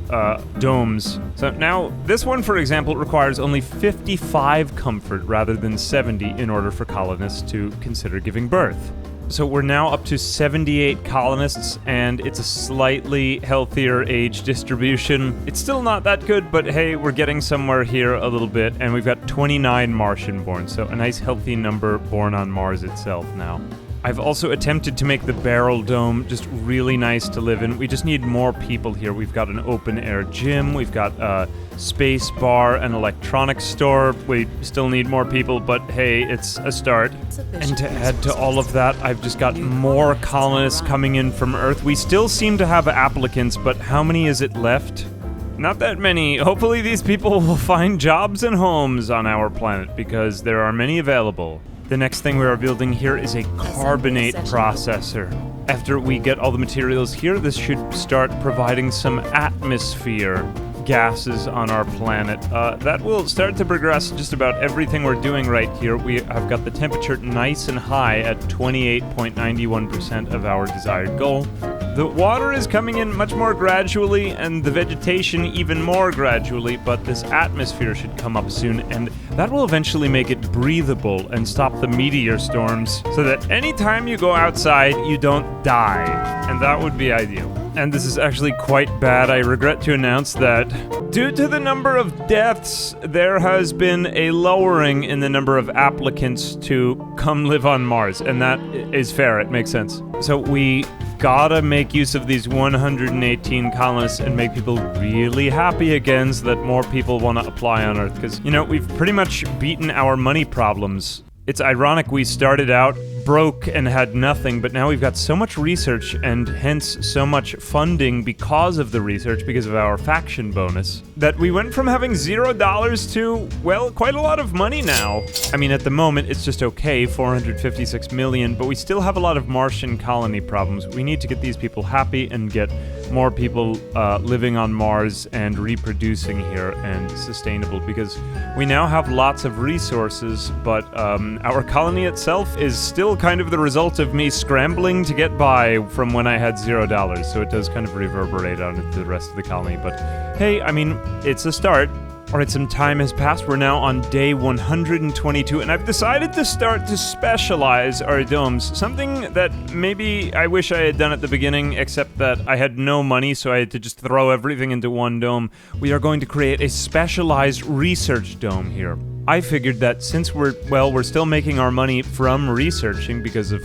domes. So now, this one, for example, requires only 55 comfort rather than 70 in order for colonists to consider giving birth. So we're now up to 78 colonists, and it's a slightly healthier age distribution. It's still not that good, but hey, we're getting somewhere here a little bit, and we've got 29 Martian born, so a nice healthy number born on Mars itself now. I've also attempted to make the barrel dome just really nice to live in. We just need more people here. We've got an open-air gym, we've got a space bar, an electronics store. We still need more people, but hey, it's a start. And to add to all of that, I've just got more colonists coming in from Earth. We still seem to have applicants, but how many is it left? Not that many. Hopefully these people will find jobs and homes on our planet, because there are many available. The next thing we are building here is a carbonate processor. After we get all the materials here, this should start providing some atmosphere gases on our planet. That will start to progress just about everything we're doing right here. We have got the temperature nice and high at 28.91% of our desired goal. The water is coming in much more gradually, and the vegetation even more gradually, but this atmosphere should come up soon, and that will eventually make it breathable and stop the meteor storms, so that anytime you go outside, you don't die. And that would be ideal. And this is actually quite bad. I regret to announce that due to the number of deaths, there has been a lowering in the number of applicants to come live on Mars, and that is fair. It makes sense. So we gotta make use of these 118 colonists and make people really happy again so that more people want to apply on Earth. Because, you know, we've pretty much beaten our money problems. It's ironic we started out broke and had nothing, but now we've got so much research and hence so much funding because of the research, because of our faction bonus, that we went from having $0 to, well, quite a lot of money now. I mean, at the moment, it's just okay, 456 million, but we still have a lot of Martian colony problems. We need to get these people happy and get more people living on Mars and reproducing here and sustainable, because we now have lots of resources, but our colony itself is still kind of the result of me scrambling to get by from when I had $0, so it does kind of reverberate on the rest of the colony. But hey, I mean, it's a start. Alright, some time has passed. We're now on day 122, and I've decided to start to specialize our domes. Something that maybe I wish I had done at the beginning, except that I had no money, so I had to just throw everything into one dome. We are going to create a specialized research dome here. I figured that since we're still making our money from researching because of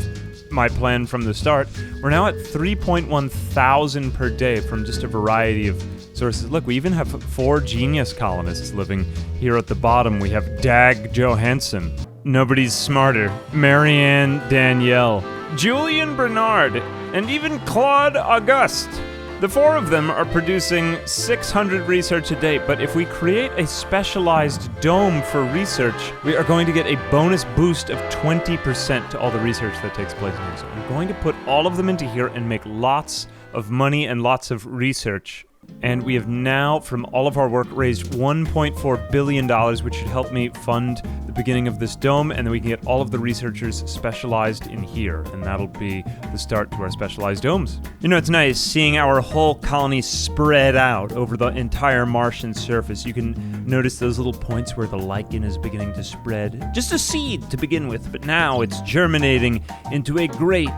my plan from the start, we're now at 3.1 thousand per day from just a variety of sources. Look, we even have 4 genius colonists living here at the bottom. We have Dag Johansson, Nobody's Smarter, Marianne Danielle, Julian Bernard, and even Claude Auguste. The 4 of them are producing 600 research a day, but if we create a specialized dome for research, we are going to get a bonus boost of 20% to all the research that takes place here. So I'm going to put all of them into here and make lots of money and lots of research. And we have now, from all of our work, raised $1.4 billion, which should help me fund the beginning of this dome, and then we can get all of the researchers specialized in here, and that'll be the start to our specialized domes. You know, it's nice seeing our whole colony spread out over the entire Martian surface. You can notice those little points where the lichen is beginning to spread. Just a seed to begin with, but now it's germinating into a great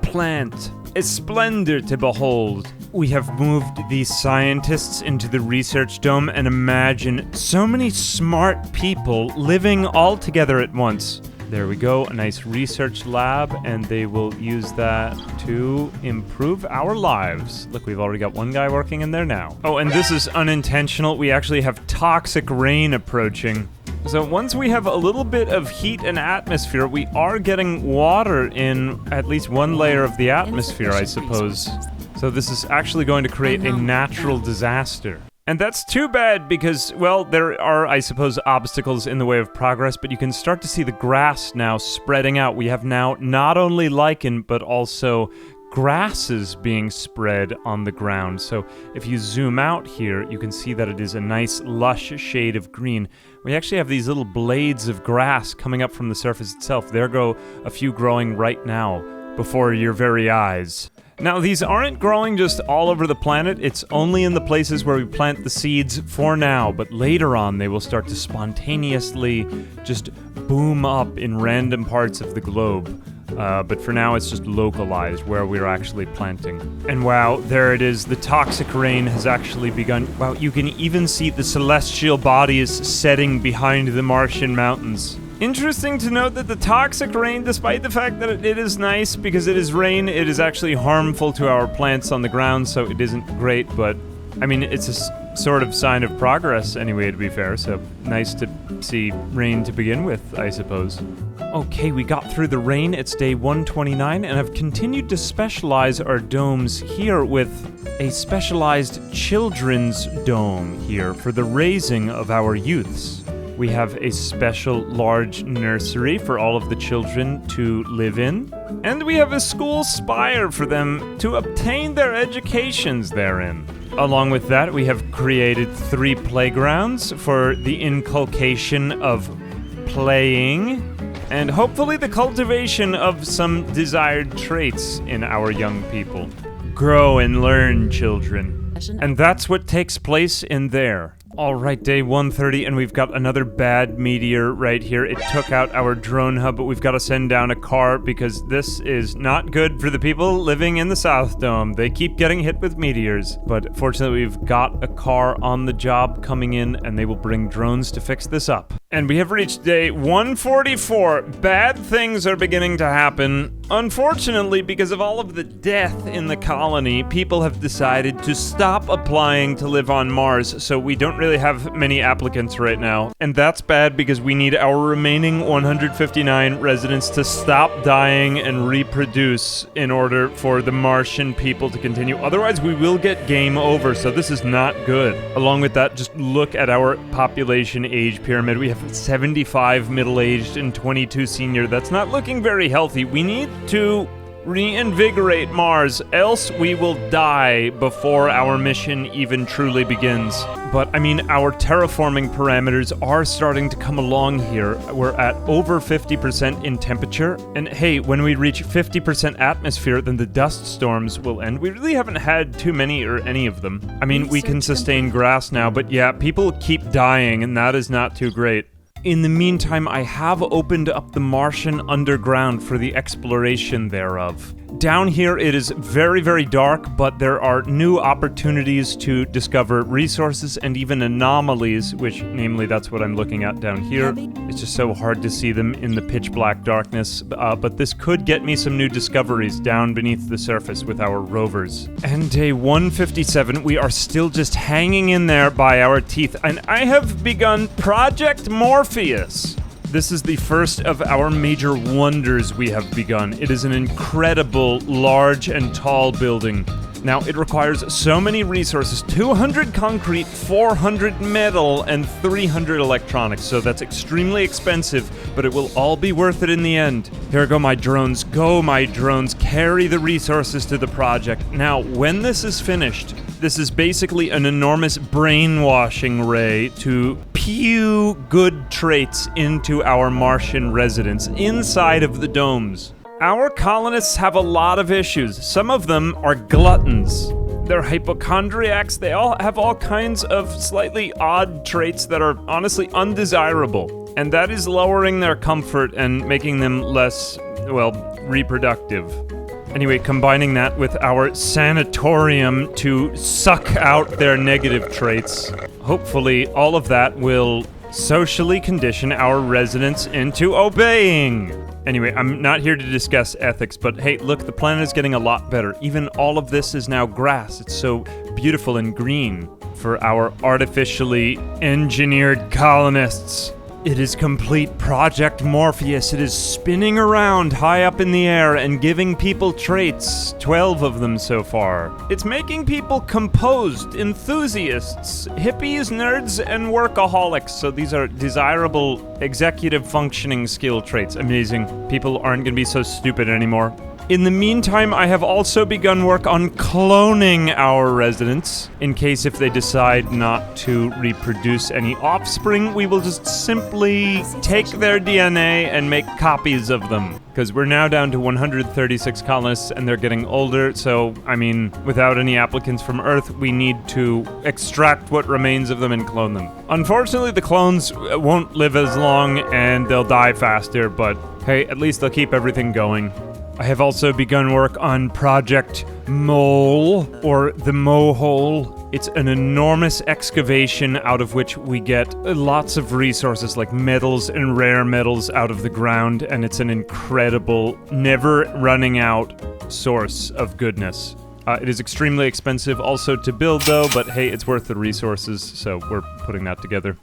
plant. A splendor to behold. We have moved these scientists into the research dome, and imagine so many smart people living all together at once. There we go, a nice research lab, and they will use that to improve our lives. Look, we've already got one guy working in there now. Oh, and this is unintentional. We actually have toxic rain approaching. So once we have a little bit of heat and atmosphere, we are getting water in at least one layer of the atmosphere, I suppose. So this is actually going to create a natural disaster. And that's too bad because, well, there are, I suppose, obstacles in the way of progress, but you can start to see the grass now spreading out. We have now not only lichen, but also grasses being spread on the ground. So if you zoom out here, you can see that it is a nice lush shade of green. We actually have these little blades of grass coming up from the surface itself. There go a few growing right now before your very eyes. Now, these aren't growing just all over the planet. It's only in the places where we plant the seeds for now, but later on they will start to spontaneously just boom up in random parts of the globe. But for now, it's just localized where we're actually planting. And wow, there it is. The toxic rain has actually begun. Wow, you can even see the celestial bodies setting behind the Martian mountains. Interesting to note that the toxic rain, despite the fact that it is nice because it is rain, it is actually harmful to our plants on the ground, so it isn't great, but I mean, it's a sort of sign of progress anyway, to be fair, so nice to see rain to begin with, I suppose. Okay, we got through the rain. It's day 129, and I've continued to specialize our domes here with a specialized children's dome here for the raising of our youths. We have a special large nursery for all of the children to live in, and we have a school spire for them to obtain their educations therein. Along with that, we have created 3 playgrounds for the inculcation of playing, and hopefully the cultivation of some desired traits in our young people. Grow and learn, children. And that's what takes place in there. Alright, day 130, and we've got another bad meteor right here. It took out our drone hub, but we've got to send down a car because this is not good for the people living in the South Dome. They keep getting hit with meteors. But fortunately, we've got a car on the job coming in, and they will bring drones to fix this up. And we have reached day 144. Bad things are beginning to happen. Unfortunately, because of all of the death in the colony, people have decided to stop applying to live on Mars, so we don't really have many applicants right now. And that's bad because we need our remaining 159 residents to stop dying and reproduce in order for the Martian people to continue. Otherwise, we will get game over, so this is not good. Along with that, just look at our population age pyramid. We have 75 middle-aged and 22 senior. That's not looking very healthy. We need to Reinvigorate Mars, else we will die before our mission even truly begins. But, I mean, our terraforming parameters are starting to come along here. We're at over 50% in temperature, and hey, when we reach 50% atmosphere, then the dust storms will end. We really haven't had too many or any of them. I mean, we can sustain grass now, but yeah, people keep dying, and that is not too great. In the meantime, I have opened up the Martian underground for the exploration thereof. Down here, it is very, very dark, but there are new opportunities to discover resources and even anomalies, which, namely, that's what I'm looking at down here. It's just so hard to see them in the pitch black darkness, but this could get me some new discoveries down beneath the surface with our rovers. And day 157, we are still just hanging in there by our teeth, and I have begun Project Morpheus. This is the first of our major wonders we have begun. It is an incredible, large and tall building. Now, it requires so many resources, 200 concrete, 400 metal, and 300 electronics, so that's extremely expensive, but it will all be worth it in the end. Here go my drones. Go, my drones. Carry the resources to the project. Now, when this is finished, this is basically an enormous brainwashing ray to pew good traits into our Martian residents inside of the domes. Our colonists have a lot of issues. Some of them are gluttons. They're hypochondriacs. They all have all kinds of slightly odd traits that are honestly undesirable. And that is lowering their comfort and making them less, well, reproductive. Anyway, combining that with our sanatorium to suck out their negative traits, hopefully all of that will socially condition our residents into obeying. Anyway, I'm not here to discuss ethics, but hey, look, the planet is getting a lot better. Even all of this is now grass. It's so beautiful and green for our artificially engineered colonists. It is complete Project Morpheus. It is spinning around high up in the air and giving people traits, 12 of them so far. It's making people composed, enthusiasts, hippies, nerds, and workaholics. So these are desirable executive functioning skill traits. Amazing. People aren't going to be so stupid anymore. In the meantime, I have also begun work on cloning our residents. In case if they decide not to reproduce any offspring, we will just simply take their DNA and make copies of them. Because we're now down to 136 colonists and they're getting older, so, I mean, without any applicants from Earth, we need to extract what remains of them and clone them. Unfortunately, the clones won't live as long and they'll die faster, but hey, at least they'll keep everything going. I have also begun work on Project Mole, or the Mohole. It's an enormous excavation out of which we get lots of resources like metals and rare metals out of the ground, and it's an incredible, never running out source of goodness. It is extremely expensive also to build though, but hey, it's worth the resources, so we're putting that together.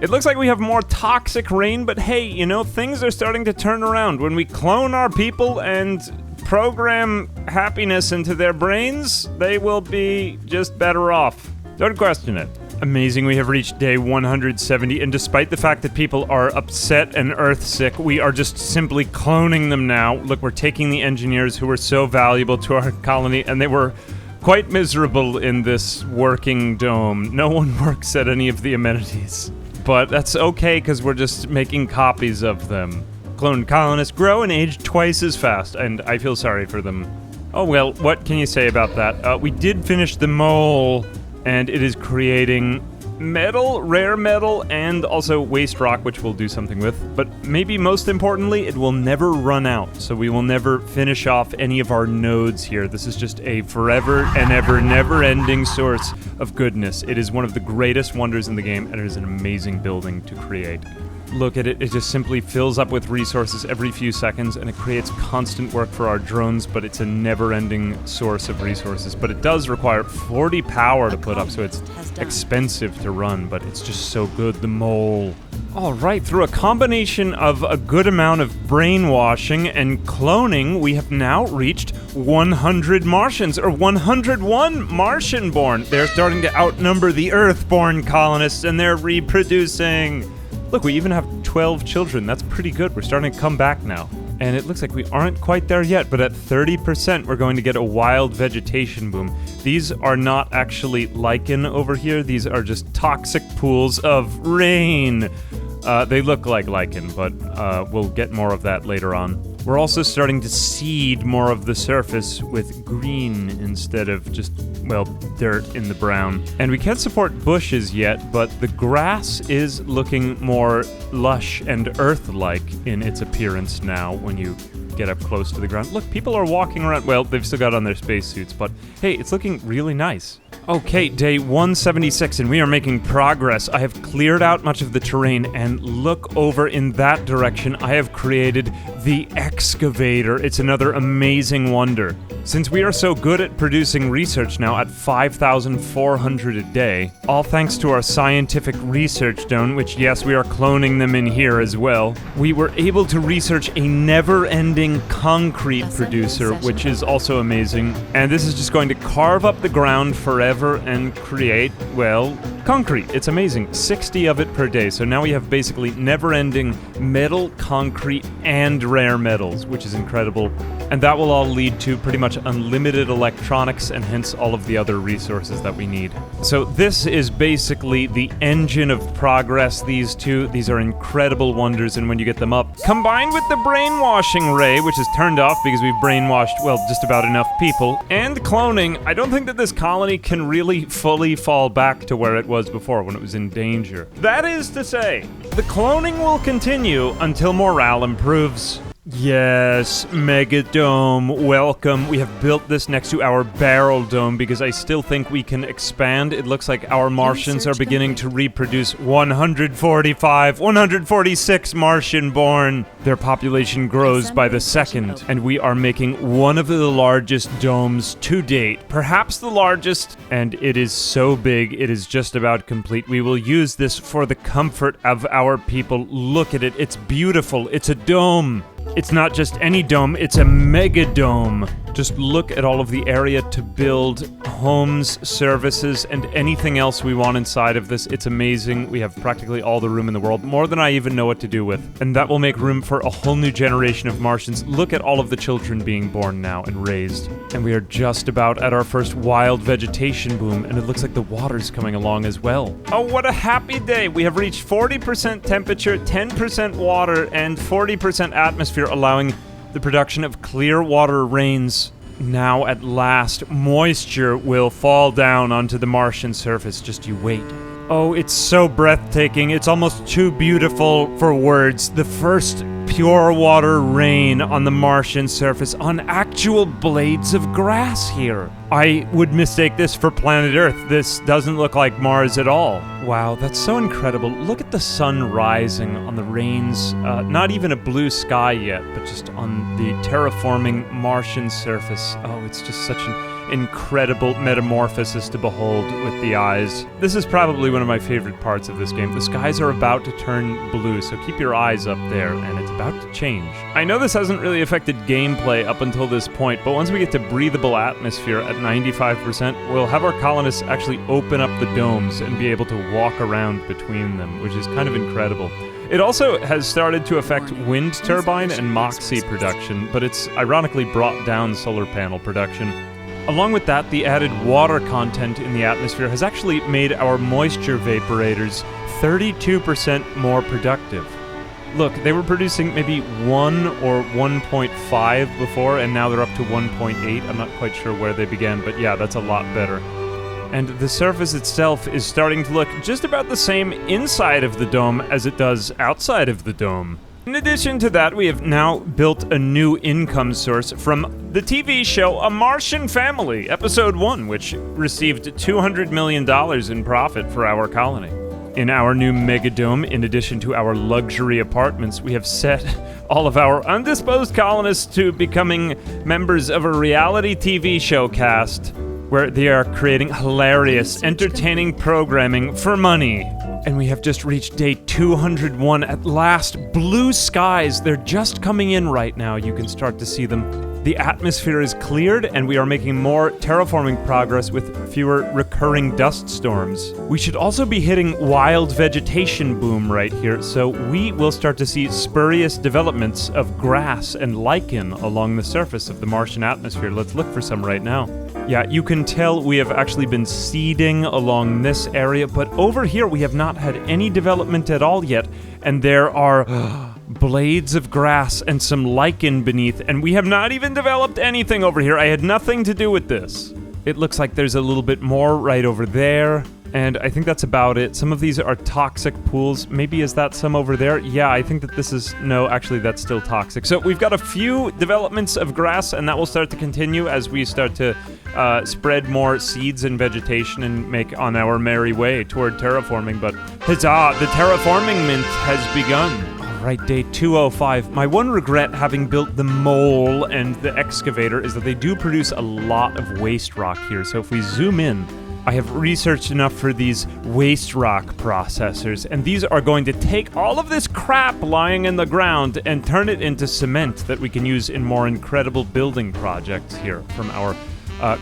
It looks like we have more toxic rain, but hey, you know, things are starting to turn around. When we clone our people and program happiness into their brains, they will be just better off. Don't question it. Amazing, we have reached day 170, and despite the fact that people are upset and earth-sick, we are just simply cloning them now. Look, we're taking the engineers who were so valuable to our colony, and they were quite miserable in this working dome. No one works at any of the amenities. But that's okay, because we're just making copies of them. Cloned colonists grow and age twice as fast, and I feel sorry for them. Oh well, what can you say about that? We did finish the mole, and it is creating metal, rare metal, and also waste rock, which we'll do something with. But maybe most importantly, it will never run out, so we will never finish off any of our nodes here. This is just a forever and ever never-ending source of goodness. It is one of the greatest wonders in the game, and it is an amazing building to create. Look at it, it just simply fills up with resources every few seconds, and it creates constant work for our drones, but it's a never-ending source of resources. But it does require 40 power to put up, so it's expensive to run, but it's just so good, the mole. Alright, through a combination of a good amount of brainwashing and cloning, we have now reached 100 Martians, or 101 Martian-born. They're starting to outnumber the Earth-born colonists, and they're reproducing. Look, we even have 12 children. That's pretty good. We're starting to come back now. And it looks like we aren't quite there yet, but at 30%, we're going to get a wild vegetation boom. These are not actually lichen over here. These are just toxic pools of rain. They look like lichen, but we'll get more of that later on. We're also starting to seed more of the surface with green instead of just, well, dirt in the brown. And we can't support bushes yet, but the grass is looking more lush and earth-like in its appearance now when you get up close to the ground. Look, people are walking around. Well, they've still got on their spacesuits, but hey, it's looking really nice. Okay, day 176, and we are making progress. I have cleared out much of the terrain, and look over in that direction. I have created the excavator. It's another amazing wonder. Since we are so good at producing research now at 5,400 a day, all thanks to our scientific research dome, which yes, we are cloning them in here as well, we were able to research a never-ending concrete producer, which is also amazing. And this is just going to carve up the ground forever and create, well, concrete. It's amazing. 60 of it per day. So now we have basically never-ending metal, concrete, and rare metals, which is incredible. And that will all lead to pretty much unlimited electronics and hence all of the other resources that we need. So this is basically the engine of progress, these two. These are incredible wonders, and when you get them up, combined with the brainwashing ray, which is turned off because we've brainwashed, well, just about enough people, and cloning, I don't think that this colony can really fully fall back to where it was before when it was in danger. That is to say, the cloning will continue until morale improves. Yes, Megadome, welcome. We have built this next to our barrel dome because I still think we can expand. It looks like our Martians are beginning to reproduce. 146 Martian born. Their population grows by the second, and we are making one of the largest domes to date. Perhaps the largest, and it is so big, it is just about complete. We will use this for the comfort of our people. Look at it, it's beautiful. It's a dome. It's not just any dome, it's a mega dome. Just look at all of the area to build homes, services, and anything else we want inside of this. It's amazing. We have practically all the room in the world, more than I even know what to do with. And that will make room for a whole new generation of Martians. Look at all of the children being born now and raised. And we are just about at our first wild vegetation boom, and it looks like the water's coming along as well. Oh, what a happy day! We have reached 40% temperature, 10% water, and 40% atmosphere, allowing the production of clear water rains. Now, at last, moisture will fall down onto the Martian surface. Just you wait. Oh, it's so breathtaking. It's almost too beautiful for words. The first pure water rain on the Martian surface on actual blades of grass here. I would mistake this for planet Earth. This doesn't look like Mars at all. Wow, that's so incredible. Look at the sun rising on the rains. Not even a blue sky yet, but just on the terraforming Martian surface. Oh, it's just such an incredible metamorphosis to behold with the eyes. This is probably one of my favorite parts of this game. The skies are about to turn blue, so keep your eyes up there, and it's about to change. I know this hasn't really affected gameplay up until this point, but once we get to breathable atmosphere at 95%, we'll have our colonists actually open up the domes and be able to walk around between them, which is kind of incredible. It also has started to affect wind turbine and Moxie production, but it's ironically brought down solar panel production. Along with that, the added water content in the atmosphere has actually made our moisture vaporators 32% more productive. Look, they were producing maybe 1 or 1.5 before, and now they're up to 1.8. I'm not quite sure where they began, but yeah, that's a lot better. And the surface itself is starting to look just about the same inside of the dome as it does outside of the dome. In addition to that, we have now built a new income source from the TV show A Martian Family, Episode 1, which received $200 million in profit for our colony. In our new megadome, in addition to our luxury apartments, we have set all of our undisposed colonists to becoming members of a reality TV show cast, where they are creating hilarious, entertaining programming for money. And we have just reached day 201 at last. Blue skies, they're just coming in right now. You can start to see them. The atmosphere is cleared, and we are making more terraforming progress with fewer recurring dust storms. We should also be hitting wild vegetation boom right here, so we will start to see spurious developments of grass and lichen along the surface of the Martian atmosphere. Let's look for some right now. Yeah, you can tell we have actually been seeding along this area, but over here we have not had any development at all yet, and there are blades of grass and some lichen beneath, and we have not even developed anything over here. I had nothing to do with this. It looks like there's a little bit more right over there, and I think that's about it. Some of these are toxic pools. Maybe is that some over there? Yeah, I think that this is... No, actually, that's still toxic. So we've got a few developments of grass, and that will start to continue as we start to spread more seeds and vegetation and make on our merry way toward terraforming. But huzzah, the terraforming mint has begun. Right, day 205. My one regret having built the mole and the excavator is that they do produce a lot of waste rock here. So if we zoom in, I have researched enough for these waste rock processors, and these are going to take all of this crap lying in the ground and turn it into cement that we can use in more incredible building projects here from our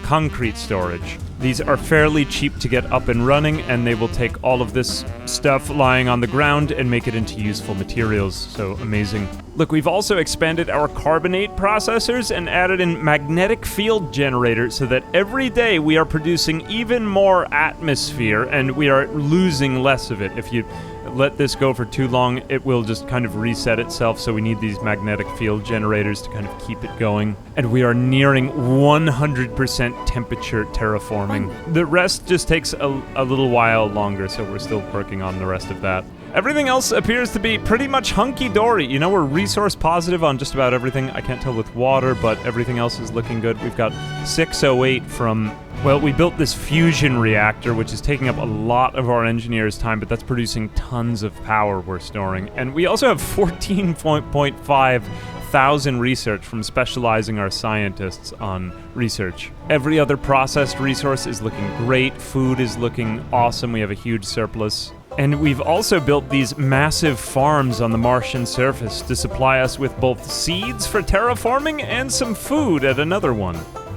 concrete storage. These are fairly cheap to get up and running, and they will take all of this stuff lying on the ground and make it into useful materials. So amazing. Look, we've also expanded our carbonate processors and added in magnetic field generators so that every day we are producing even more atmosphere and we are losing less of it. If you let this go for too long, it will just kind of reset itself, so we need these magnetic field generators to kind of keep it going. And we are nearing 100% temperature terraforming. The rest just takes a little while longer, so we're still working on the rest of that. Everything else appears to be pretty much hunky-dory. You know, we're resource positive on just about everything. I can't tell with water, but everything else is looking good. We've got 608 from... Well, we built this fusion reactor, which is taking up a lot of our engineers' time, but that's producing tons of power we're storing. And we also have 14.5 thousand research from specializing our scientists on research. Every other processed resource is looking great. Food is looking awesome. We have a huge surplus. And we've also built these massive farms on the Martian surface to supply us with both seeds for terraforming and some food at another one.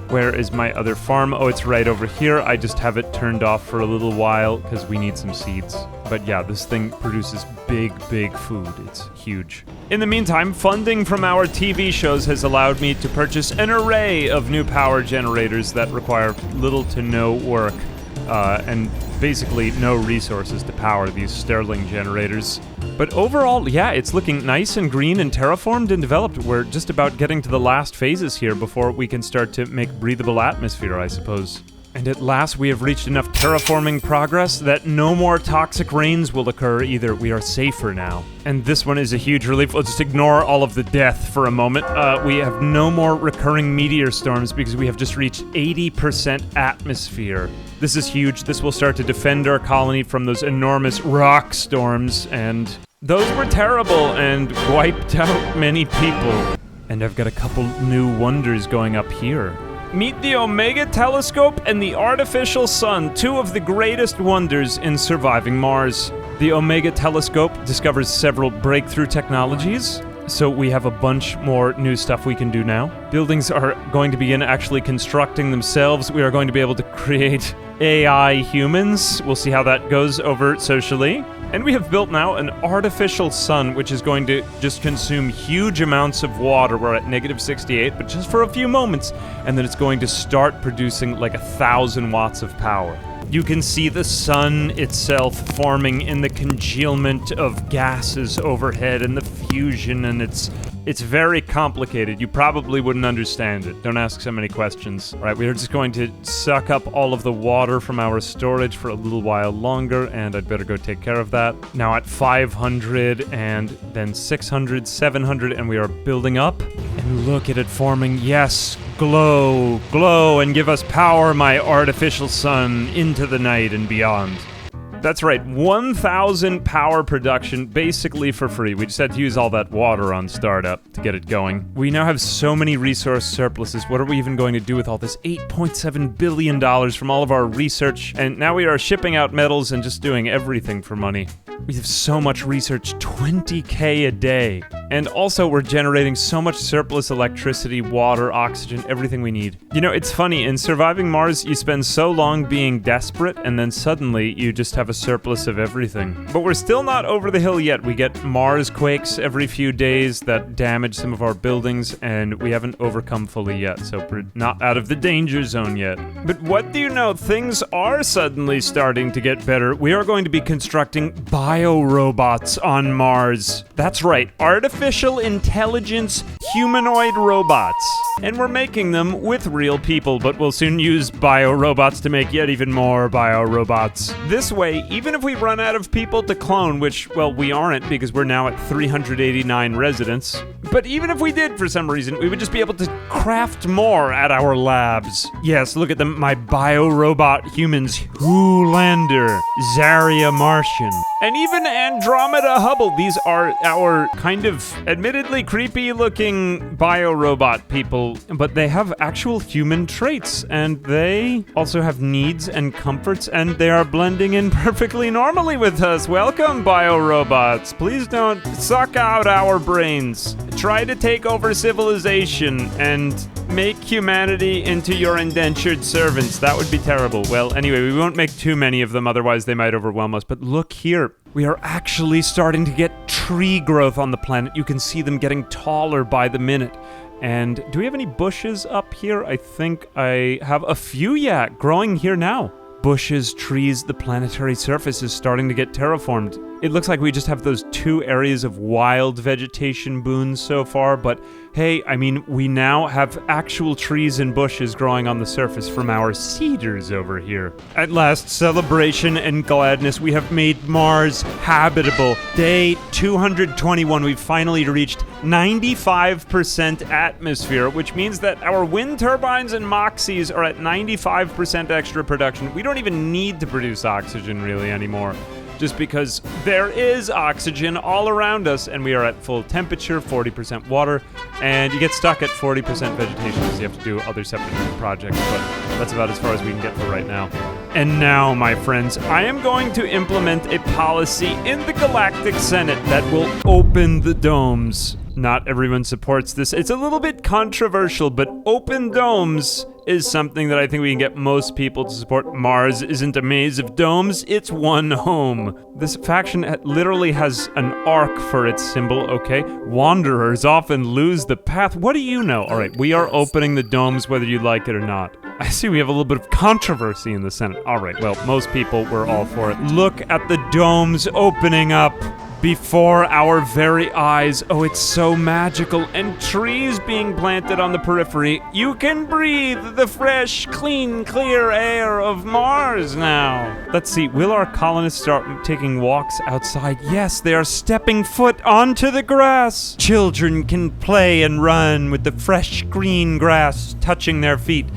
Where is my other farm? Oh, it's right over here. I just have it turned off for a little while because we need some seeds. But yeah, this thing produces big food. It's huge. In the meantime, funding from our TV shows has allowed me to purchase an array of new power generators that require little to no work. And basically no resources to power these Sterling generators. But overall, yeah, it's looking nice and green and terraformed and developed. We're just about getting to the last phases here before we can start to make breathable atmosphere, I suppose. And at last, we have reached enough terraforming progress that no more toxic rains will occur either. We are safer now. And this one is a huge relief. Let's just ignore all of the death for a moment. We have no more recurring meteor storms because we have just reached 80% atmosphere. This is huge. This will start to defend our colony from those enormous rock storms, and those were terrible and wiped out many people. And I've got a couple new wonders going up here. Meet the Omega Telescope and the Artificial Sun, two of the greatest wonders in surviving Mars. The Omega Telescope discovers several breakthrough technologies, so we have a bunch more new stuff we can do now. Buildings are going to begin actually constructing themselves. We are going to be able to create AI humans. We'll see how that goes over socially. And we have built now an artificial sun, which is going to just consume huge amounts of water. We're at -68, but just for a few moments. And then it's going to start producing like 1,000 watts of power. You can see the sun itself forming in the congealment of gases overhead and the fusion, and it's very complicated. You probably wouldn't understand it. Don't ask so many questions. All right, we are just going to suck up all of the water from our storage for a little while longer, and I'd better go take care of that. Now at 500, and then 600, 700, and we are building up. And look at it forming. Yes, glow, glow, and give us power, my artificial sun, into the night and beyond. That's right, 1,000 power production basically for free. We just had to use all that water on startup to get it going. We now have so many resource surpluses. What are we even going to do with all this $8.7 billion from all of our research? And now we are shipping out metals and just doing everything for money. We have so much research, 20K a day. And also, we're generating so much surplus electricity, water, oxygen, everything we need. You know, it's funny, in surviving Mars, you spend so long being desperate, and then suddenly you just have a surplus of everything. But we're still not over the hill yet. We get Mars quakes every few days that damage some of our buildings, and we haven't overcome fully yet, so we're not out of the danger zone yet. But what do you know? Things are suddenly starting to get better. We are going to be constructing bio-robots on Mars. That's right, artificial intelligence humanoid robots. And we're making them with real people, but we'll soon use bio-robots to make yet even more bio-robots. This way, even if we run out of people to clone, which, well, we aren't because we're now at 389 residents, but even if we did for some reason, we would just be able to craft more at our labs. Yes, look at them, my bio-robot humans, Hoolander, Zarya Martian, and even Andromeda Hubble. These are our kind of admittedly creepy-looking bio-robot people, but they have actual human traits, and they also have needs and comforts, and they are blending in perfectly normally with us. Welcome, bio-robots. Please don't suck out our brains. Try to take over civilization and make humanity into your indentured servants. That would be terrible. Well, anyway, we won't make too many of them, otherwise they might overwhelm us. But look here. We are actually starting to get tree growth on the planet. You can see them getting taller by the minute. And do we have any bushes up here? I think I have a few, yeah, growing here now. Bushes, trees, the planetary surface is starting to get terraformed. It looks like we just have those 2 areas of wild vegetation boons so far, but hey, I mean, we now have actual trees and bushes growing on the surface from our cedars over here. At last, celebration and gladness, we have made Mars habitable. Day 221, we've finally reached 95% atmosphere, which means that our wind turbines and Moxies are at 95% extra production. We don't even need to produce oxygen really anymore, just because there is oxygen all around us, and we are at full temperature, 40% water, and you get stuck at 40% vegetation because you have to do other separate projects, but that's about as far as we can get for right now. And now, my friends, I am going to implement a policy in the Galactic Senate that will open the domes. Not everyone supports this. It's a little bit controversial, but open domes is something that I think we can get most people to support. Mars isn't a maze of domes, it's one home. This faction literally has an arc for its symbol, okay? Wanderers often lose the path. What do you know? All right, we are opening the domes whether you like it or not. I see we have a little bit of controversy in the Senate. All right, well, most people were all for it. Look at the domes opening up before our very eyes. Oh, it's so magical. And trees being planted on the periphery. You can breathe the fresh, clean, clear air of Mars now. Let's see, will our colonists start taking walks outside? Yes, they are stepping foot onto the grass. Children can play and run with the fresh green grass touching their feet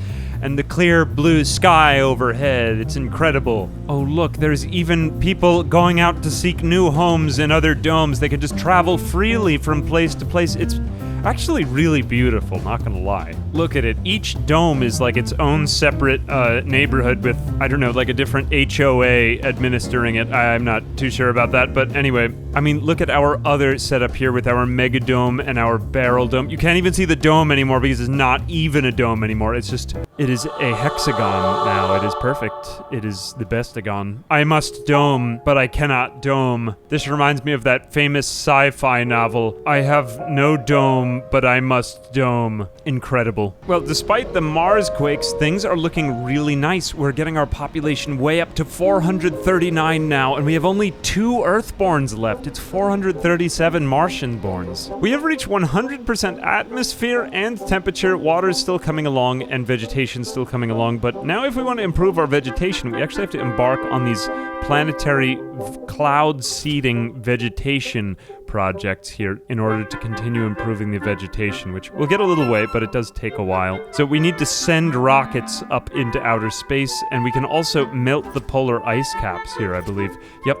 and the clear blue sky overhead. It's incredible. Oh, look, there's even people going out to seek new homes in other domes. They can just travel freely from place to place. It's actually really beautiful, not gonna lie. Look at it. Each dome is like its own separate neighborhood with, I don't know, like a different HOA administering it. I'm not too sure about that, but anyway. I mean, look at our other setup here with our mega dome and our barrel dome. You can't even see the dome anymore because it's not even a dome anymore. It's just, it is a hexagon now. It is perfect. It is the bestagon. I must dome, but I cannot dome. This reminds me of that famous sci-fi novel, I have no dome, but I must dome. Incredible. Well, despite the Mars quakes, things are looking really nice. We're getting our population way up to 439 now, and we have only 2 Earthborns left. It's 437 Martian-borns. We have reached 100% atmosphere and temperature. Water's still coming along, and vegetation's still coming along, but now if we want to improve our vegetation, we actually have to embark on these planetary cloud seeding vegetation projects here in order to continue improving the vegetation, which will get a little way, but it does take a while. So we need to send rockets up into outer space, and we can also melt the polar ice caps here, I believe. Yep.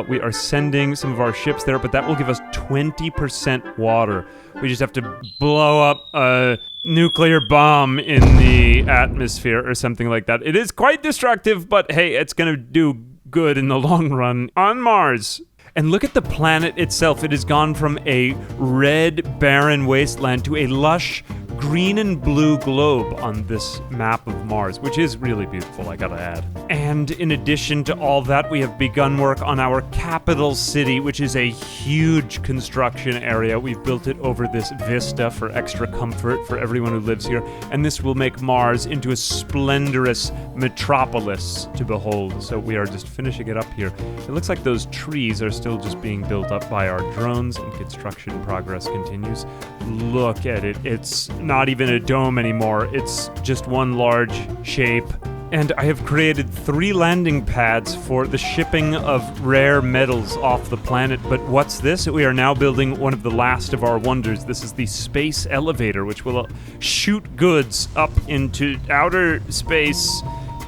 We are sending some of our ships there, but that will give us 20% water. We just have to blow up a nuclear bomb in the atmosphere or something like that. It is quite destructive, but hey, it's gonna do good in the long run. On Mars, And look at the planet itself. It has gone from a red, barren wasteland to a lush green and blue globe on this map of Mars, which is really beautiful, I gotta add. And in addition to all that, we have begun work on our capital city, which is a huge construction area. We've built it over this vista for extra comfort for everyone who lives here, and this will make Mars into a splendorous metropolis to behold. So we are just finishing it up here. It looks like those trees are still just being built up by our drones, and construction progress continues. Look at it. It's not even a dome anymore. It's just one large shape. And I have created 3 landing pads for the shipping of rare metals off the planet. But what's this? We are now building one of the last of our wonders. This is the space elevator, which will shoot goods up into outer space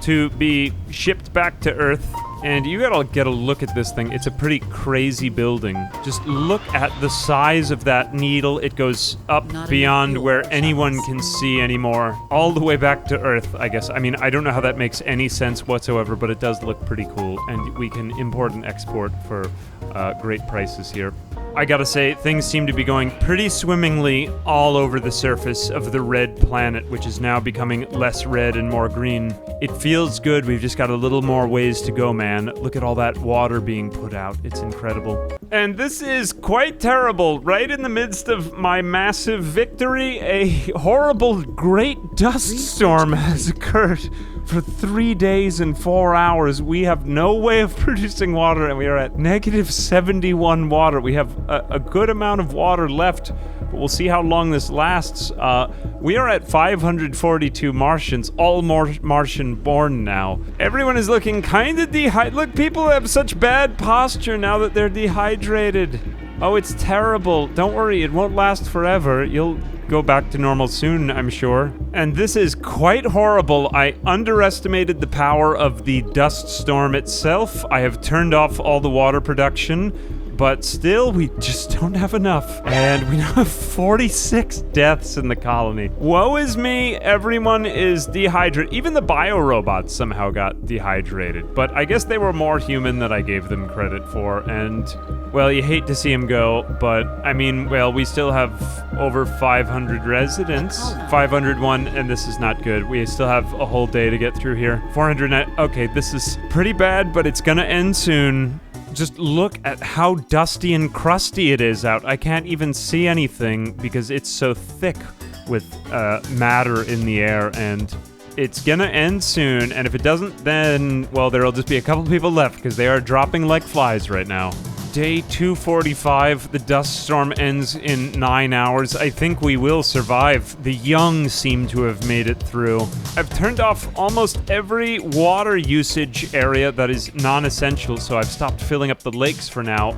to be shipped back to Earth. And you gotta get a look at this thing. It's a pretty crazy building. Just look at the size of that needle. It goes up beyond where anyone can see anymore. All the way back to Earth, I guess. I mean, I don't know how that makes any sense whatsoever, but it does look pretty cool. And we can import and export for great prices here. I gotta say, things seem to be going pretty swimmingly all over the surface of the red planet, which is now becoming less red and more green. It feels good. We've just got a little more ways to go, man. Look at all that water being put out. It's incredible. And this is quite terrible. Right in the midst of my massive victory, a horrible great dust storm has occurred. For 3 days and 4 hours, we have no way of producing water, and we are at -71 water. We have a good amount of water left, but we'll see how long this lasts. We are at 542 Martians, all Martian born now. Everyone is looking kind of dehydrated. Look, people have such bad posture now that they're dehydrated. Oh, it's terrible. Don't worry, it won't last forever. You'll go back to normal soon, I'm sure. And this is quite horrible. I underestimated the power of the dust storm itself. I have turned off all the water production, but still, we just don't have enough. And we now have 46 deaths in the colony. Woe is me, everyone is dehydrated. Even the biorobots somehow got dehydrated, but I guess they were more human than I gave them credit for, and, well, you hate to see them go, but, I mean, well, we still have over 500 residents. 501, and this is not good. We still have a whole day to get through here. 409, okay, this is pretty bad, but it's gonna end soon. Just look at how dusty and crusty it is out. I can't even see anything because it's so thick with matter in the air, and it's gonna end soon, and if it doesn't, then, well, there'll just be a couple people left because they are dropping like flies right now. Day 245, the dust storm ends in 9 hours. I think we will survive. The young seem to have made it through. I've turned off almost every water usage area that is non-essential, so I've stopped filling up the lakes for now,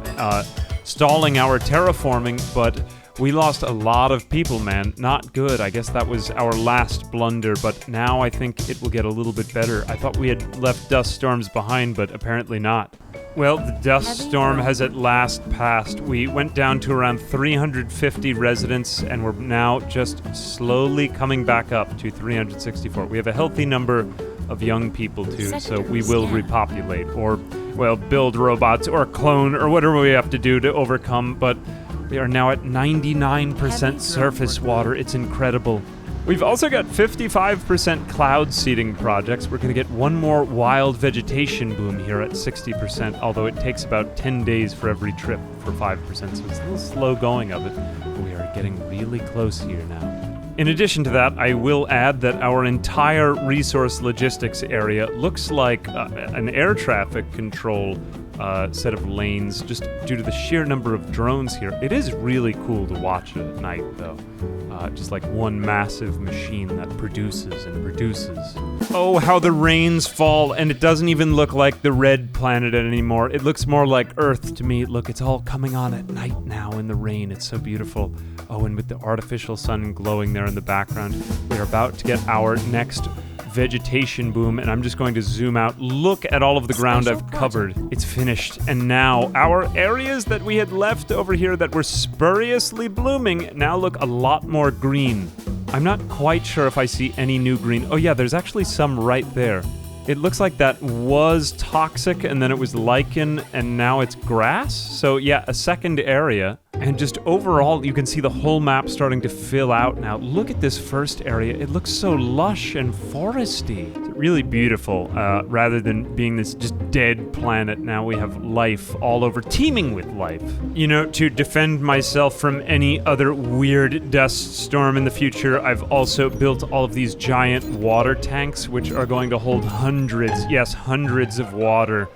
stalling our terraforming, but we lost a lot of people, man. Not good. I guess that was our last blunder, but now I think it will get a little bit better. I thought we had left dust storms behind, but apparently not. Well, the dust storm has at last passed. We went down to around 350 residents, and we're now just slowly coming back up to 364. We have a healthy number of young people, too, so we will repopulate, or, well, build robots, or clone, or whatever we have to do to overcome, but we are now at 99% surface water. It's incredible. We've also got 55% cloud seeding projects. We're going to get one more wild vegetation boom here at 60%, although it takes about 10 days for every trip for 5%, so it's a little slow going of it, but we are getting really close here now. In addition to that, I will add that our entire resource logistics area looks like an air traffic control set of lanes, just due to the sheer number of drones here. It is really cool to watch it at night, though. Just like one massive machine that produces and produces. Oh, how the rains fall, and it doesn't even look like the red planet anymore. It looks more like Earth to me. Look, it's all coming on at night now in the rain. It's so beautiful. Oh, and with the artificial sun glowing there in the background, we're about to get our next vegetation boom, and I'm just going to zoom out. Look at all of the ground I've covered. It's finished, and now our areas that we had left over here that were spuriously blooming now look a lot more green. I'm not quite sure if I see any new green. Oh yeah, there's actually some right there. It looks like that was toxic, and then it was lichen, and now it's grass. So yeah, a second area. And just overall, you can see the whole map starting to fill out now. Look at this first area. It looks so lush and foresty. It's really beautiful, rather than being this just dead planet. Now we have life all over, teeming with life. You know, to defend myself from any other weird dust storm in the future, I've also built all of these giant water tanks, which are going to hold hundreds, yes, hundreds of water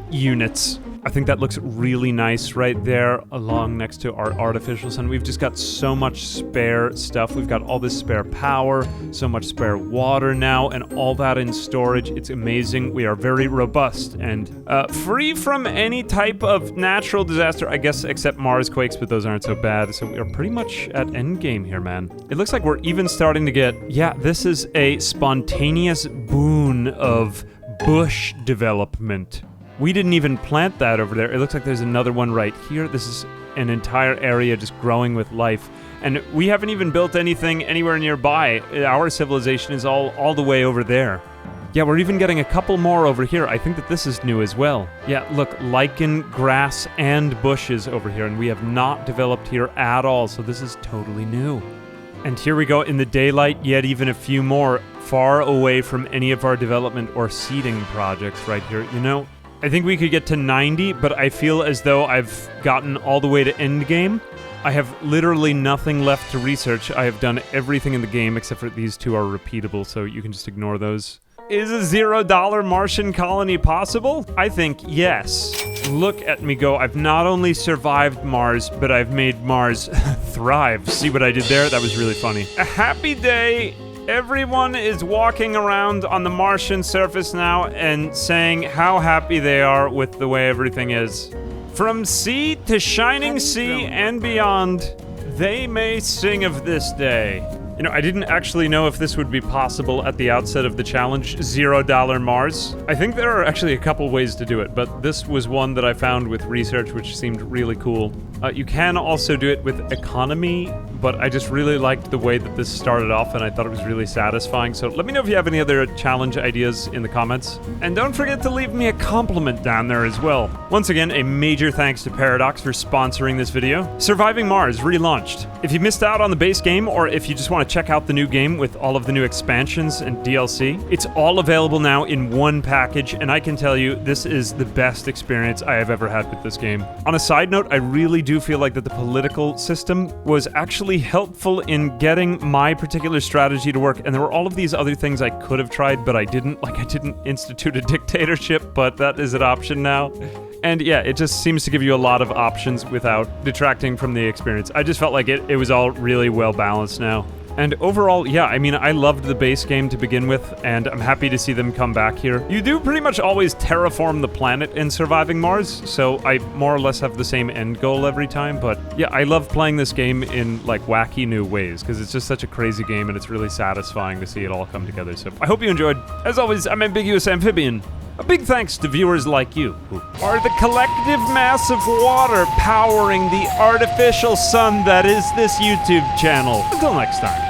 units. I think that looks really nice right there along next to our artificial sun. We've just got so much spare stuff. We've got all this spare power, so much spare water now, and all that in storage. It's amazing. We are very robust and free from any type of natural disaster, I guess, except Mars quakes, but those aren't so bad. So we are pretty much at endgame here, man. It looks like we're even starting to get, yeah, this is a spontaneous boon of bush development. We didn't even plant that over there. It looks like there's another one right here. This is an entire area just growing with life. And we haven't even built anything anywhere nearby. Our civilization is all the way over there. Yeah, we're even getting a couple more over here. I think that this is new as well. Yeah, look, lichen, grass, and bushes over here. And we have not developed here at all, so this is totally new. And here we go in the daylight, yet even a few more far away from any of our development or seeding projects right here. You know, I think we could get to 90, but I feel as though I've gotten all the way to endgame. I have literally nothing left to research. I have done everything in the game except for these two are repeatable, so you can just ignore those. Is a $0 Martian colony possible? I think yes. Look at me go. I've not only survived Mars, but I've made Mars thrive. See what I did there? That was really funny. A happy day. Everyone is walking around on the Martian surface now and saying how happy they are with the way everything is. From sea to shining sea and beyond, they may sing of this day. You know, I didn't actually know if this would be possible at the outset of the challenge, $0 Mars. I think there are actually a couple ways to do it, but this was one that I found with research which seemed really cool. You can also do it with economy, but I just really liked the way that this started off and I thought it was really satisfying. So let me know if you have any other challenge ideas in the comments. And don't forget to leave me a compliment down there as well. Once again, a major thanks to Paradox for sponsoring this video. Surviving Mars Relaunched. If you missed out on the base game, or if you just want to check out the new game with all of the new expansions and DLC, it's all available now in one package, and I can tell you, this is the best experience I have ever had with this game. On a side note, I really do feel like that the political system was actually helpful in getting my particular strategy to work, and there were all of these other things I could have tried, but I didn't. Like, I didn't institute a dictatorship, but that is an option now. And yeah, it just seems to give you a lot of options without detracting from the experience. I just felt like it was all really well balanced now. And overall, yeah, I mean, I loved the base game to begin with, and I'm happy to see them come back here. You do pretty much always terraform the planet in Surviving Mars, so I more or less have the same end goal every time, but yeah, I love playing this game in, like, wacky new ways, because it's just such a crazy game, and it's really satisfying to see it all come together, so I hope you enjoyed. As always, I'm Ambiguous Amphibian. A big thanks to viewers like you, who are the collective mass of water powering the artificial sun that is this YouTube channel. Until next time.